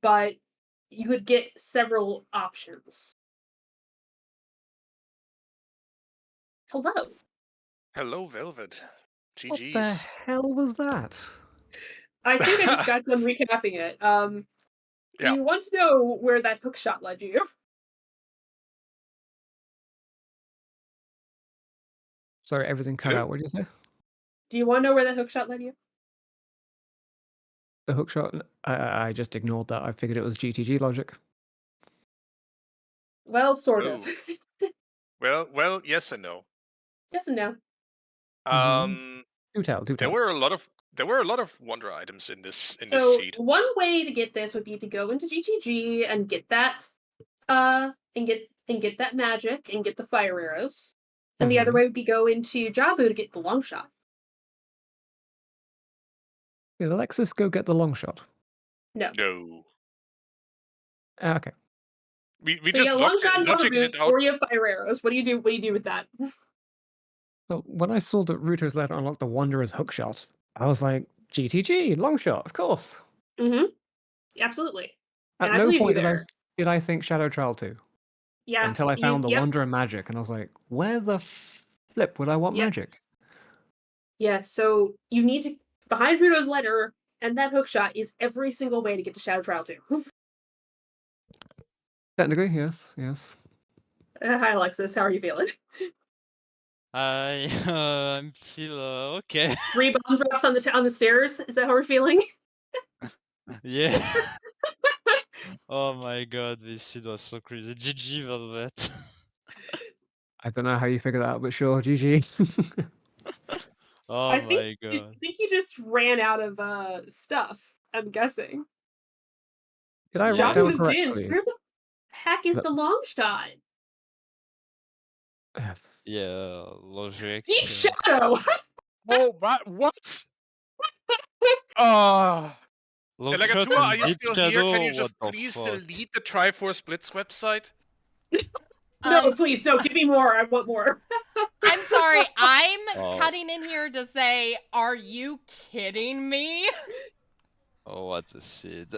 B: but you could get several options. Hello.
A: Hello, Velvet.
C: What the
A: GG's.
C: hell was that?
B: I think I just got done recapping it. Do you want to know where that hookshot led you?
C: Sorry, everything cut out. What did you say?
B: Do you want to know where that hookshot led you?
C: The hookshot? I just ignored that. I figured it was GTG logic.
B: Well, sort of.
A: Well, yes and no.
B: Yes and no.
C: Do tell.
A: There were a lot of wonder items in this
B: So
A: sheet.
B: one way to get this would be to go into GTG and get that and get that magic and get the fire arrows. And the other way would be go into Jabu to get the long shot.
C: Did Alexis go get the long shot?
B: No.
A: No.
C: Okay.
A: We
B: so
A: just
B: you got a long shot and rubber
A: logicked it
B: boots,
A: out.
B: or you have fire arrows. What do you do? What do you do with that?
C: Well, when I saw that Ruto's letter unlocked the Wanderer's hookshot, I was like, GTG, long shot, of course.
B: Mm-hmm. Absolutely.
C: At
B: And I
C: no
B: believe
C: point
B: you there.
C: did I think Shadow Trial 2.
B: Yeah.
C: Until I found the Wanderer magic, and I was like, where the flip would I want magic?
B: Yeah, so you need to behind Ruto's letter and that hookshot is every single way to get to Shadow Trial 2.
C: Technically, yes.
B: Hi Alexis, how are you feeling?
D: I'm feel okay.
B: 3 bomb drops on the stairs. Is that how we're feeling?
D: Yeah. Oh my god, this seed was so crazy. GG, Velvet.
C: I don't know how you figured that out, but sure, GG.
D: Oh my god.
B: I think you just ran out of stuff, I'm guessing.
C: Did I write
B: Jabu
C: down
B: was dins.
C: correctly?
B: Where the heck is the long shot?
D: Yeah, logic.
B: Deep Shadow!
A: Oh, what? Elagatua, are you still here? Can you just please delete the Triforce Blitz website?
B: No, please, don't. Give me more. I want more.
E: I'm sorry. I'm cutting in here to say, are you kidding me?
D: Oh, what a seed.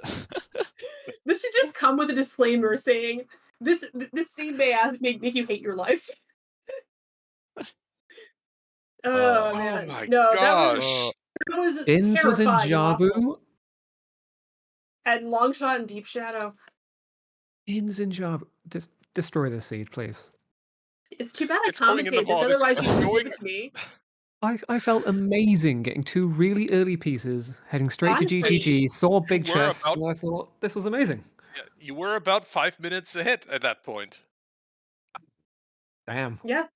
B: This should just come with a disclaimer saying, this seed may make you hate your life. Oh man.
A: My
B: no,
A: gosh.
B: that was
C: Dins was in
B: terrifying.
C: Jabu.
B: And long shot and deep shadow.
C: Dins in Jabu. Destroy this seed, please.
B: It's too bad I
A: It's going in the
B: commentated this,
A: vault.
B: otherwise
A: It's
B: you would
A: going-
B: give it to me.
C: I felt amazing getting 2 really early pieces, heading straight
B: Honestly,
C: to GTG, saw big
A: you were
C: chests, and I thought, this was amazing.
A: Yeah, you were about 5 minutes ahead at that point.
C: Damn.
B: Yeah.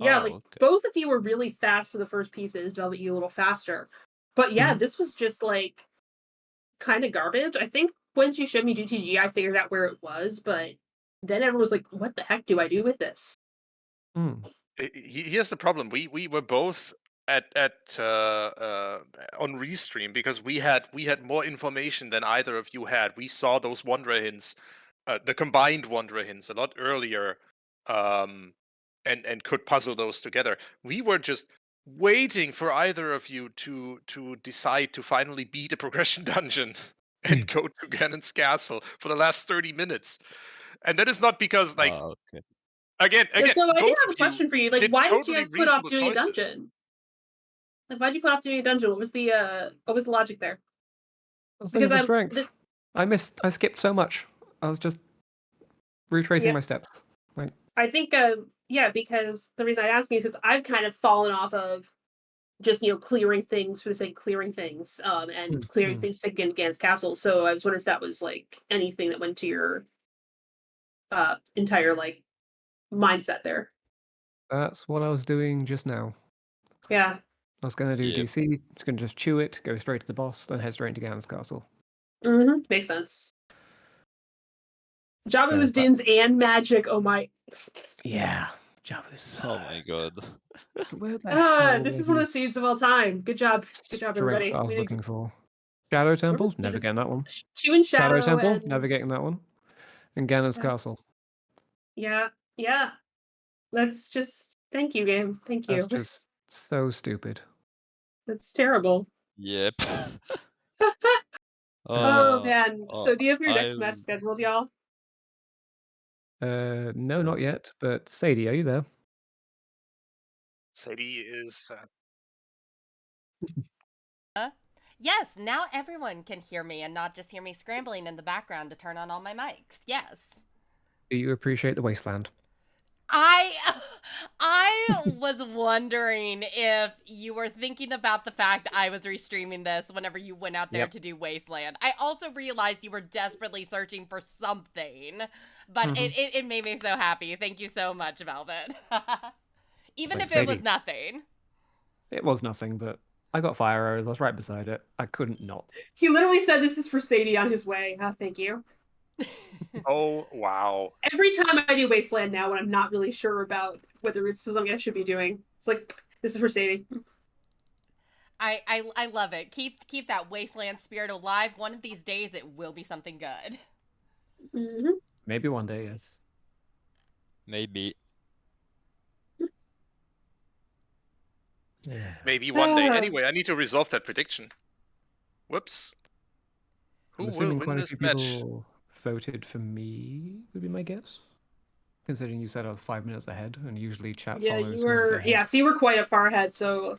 D: Oh,
B: like
D: okay.
B: both of you were really fast for the first pieces, Velvet you a little faster. But yeah, this was just like kind of garbage. I think once you showed me GTG, I figured out where it was, but then everyone was like, what the heck do I do with this?
A: Here's the problem. We were both at on restream because we had more information than either of you had. We saw those Wanderer hints, the combined Wanderer hints a lot earlier, and could puzzle those together. We were just waiting for either of you to decide to finally beat a progression dungeon and go to Ganon's castle for the last 30 minutes. And that is not because like
D: Okay.
A: Again,
B: So I do
A: both
B: have a
A: of
B: question for you. Like,
A: did
B: why did you
A: totally
B: guys put off
A: reasonable
B: doing a
A: choices.
B: dungeon? Like, why'd you put off doing a dungeon? What was the logic there?
C: Because strengths. I skipped so much. I was just retracing my steps. Like,
B: I think because the reason I ask you is because I've kind of fallen off of just clearing things for the sake of clearing things, and clearing things against castles. So I was wondering if that was like anything that went to your entire like mindset there.
C: That's what I was doing just now.
B: Yeah.
C: I was going to do DC, just going to just chew it, go straight to the boss, then head straight into Ganon's castle.
B: Makes sense. Jabu was dins and magic. Oh my.
C: Yeah. Jabu's
D: Oh my god.
C: So where the hell
B: This
C: were
B: is one of the
C: these
B: seeds of all time. Good job. Good job,
C: strengths
B: everybody.
C: I was
B: We did
C: looking for? Shadow Temple?
B: we
C: Never
B: just-
C: getting that one.
B: Chu and
C: Shadow
B: Shadow
C: Temple?
B: and
C: Never getting that one. And Ganon's
B: Yeah.
C: Castle.
B: yeah. That's just thank you, game. Thank you.
C: That's just so stupid.
B: That's terrible.
D: Yep.
B: Oh man.
D: uh,
B: So do you have your next
D: I'll-
B: match scheduled, y'all?
C: No, not yet. But Sadie, are you there?
A: Sadie is.
E: Yes, now everyone can hear me and not just hear me scrambling in the background to turn on all my mics. Yes.
C: Do you appreciate the wasteland?
E: I was wondering if you were thinking about the fact I was restreaming this whenever you went out there
C: Yep.
E: to do Wasteland. I also realized you were desperately searching for something, but it made me so happy. Thank you so much, Velvet. Even
C: Thanks,
E: if it was
C: Sadie.
E: nothing.
C: It was nothing, but I got fire arrows. I was right beside it. I couldn't not.
B: He literally said this is for Sadie on his way. Thank you.
A: Oh wow!
B: Every time I do Wasteland now, when I'm not really sure about whether it's something I should be doing, it's like this is for Sadie.
E: I love it. Keep that Wasteland spirit alive. One of these days, it will be something good.
B: Mm-hmm.
C: Maybe one day, yes.
D: Maybe.
C: Yeah.
A: Maybe one day. Anyway, I need to resolve that prediction. Whoops. Who
C: I'm
A: will
C: assuming
A: win
C: quite a
A: this
C: few
A: match?
C: people voted for me, would be my guess. Considering you said I was 5 minutes ahead, and usually chat
B: Yeah,
C: follows
B: you
C: whoever's
B: were.
C: ahead.
B: Yeah, so you were quite up far ahead. So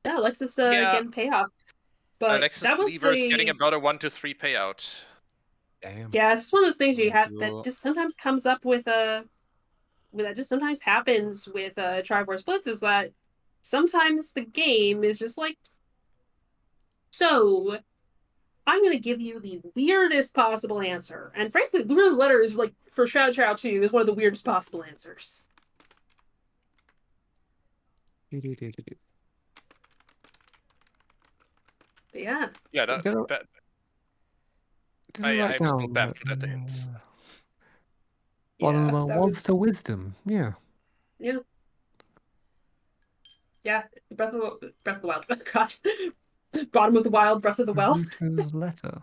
B: yeah, Alexis getting payoff. But
A: Alexis
B: that was
A: Believer is getting about a 1 to 3 payout.
C: Damn.
B: Yeah, it's just one of those things you have that
D: Cool.
B: just sometimes comes up with that just sometimes happens with Triforce Blitz is that sometimes the game is just like, so I'm gonna give you the weirdest possible answer. And frankly, Lura's letter is like for shout out to you is one of the weirdest possible answers. But yeah.
A: Yeah,
C: So
A: that
C: did I write
A: I'm still
C: down
A: baffled at the hints.
C: Bottom of
B: Yeah,
C: my
B: that
C: words
B: was
C: to wisdom. Yeah.
B: Yeah, Breath of the Wild. God. Bottom of the Wild, Breath of the Well.
C: Pluto's letter.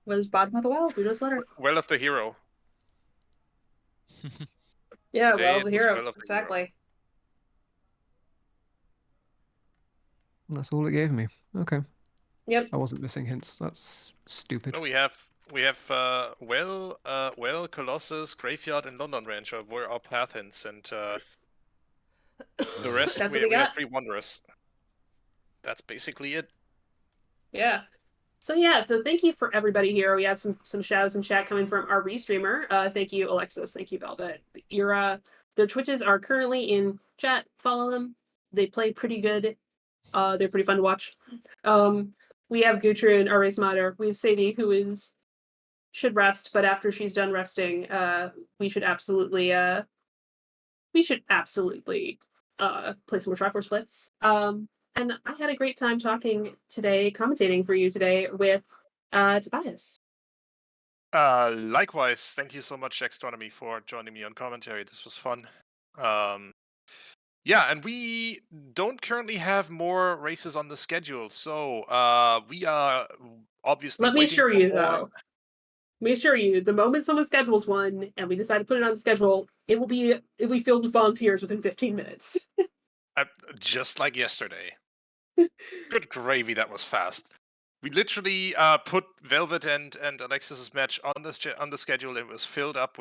B: Was Bottom of the Wild, Pluto's letter.
A: Well of the hero.
B: Yeah,
A: Today
B: Well
A: it
B: of the
A: was
B: Hero.
A: Well of the
B: Exactly.
C: That's all it gave me. Okay.
B: Yep.
C: I wasn't missing hints. That's stupid.
A: No, we have Well, Colossus, Graveyard, and London Ranch were our path hints, and the rest
B: That's
A: we
B: what we
A: had
B: got.
A: 3 Wanderers. That's basically it.
B: Yeah. So thank you for everybody here. We have some shouts in chat coming from our restreamer. Thank you, Alexis. Thank you, Velvet. Their Twitches are currently in chat. Follow them. They play pretty good. They're pretty fun to watch. We have Gutrin, our race modder. We have Sadie, who should rest, but after she's done resting, we should absolutely play some more Triforce Blitz. And I had a great time commentating for you today with Tobias.
A: Likewise, thank you so much, jaxstronomy, for joining me on commentary. This was fun. Yeah, and we don't currently have more races on the schedule, so we are obviously
B: Let me
A: waiting
B: assure
A: for
B: you,
A: more.
B: though. Let me assure you, the moment someone schedules one and we decide to put it on the schedule, it will be filled with volunteers within 15 minutes.
A: Just like yesterday. Good gravy, that was fast. We literally put Velvet and Alexis's match on the schedule, and it was filled up with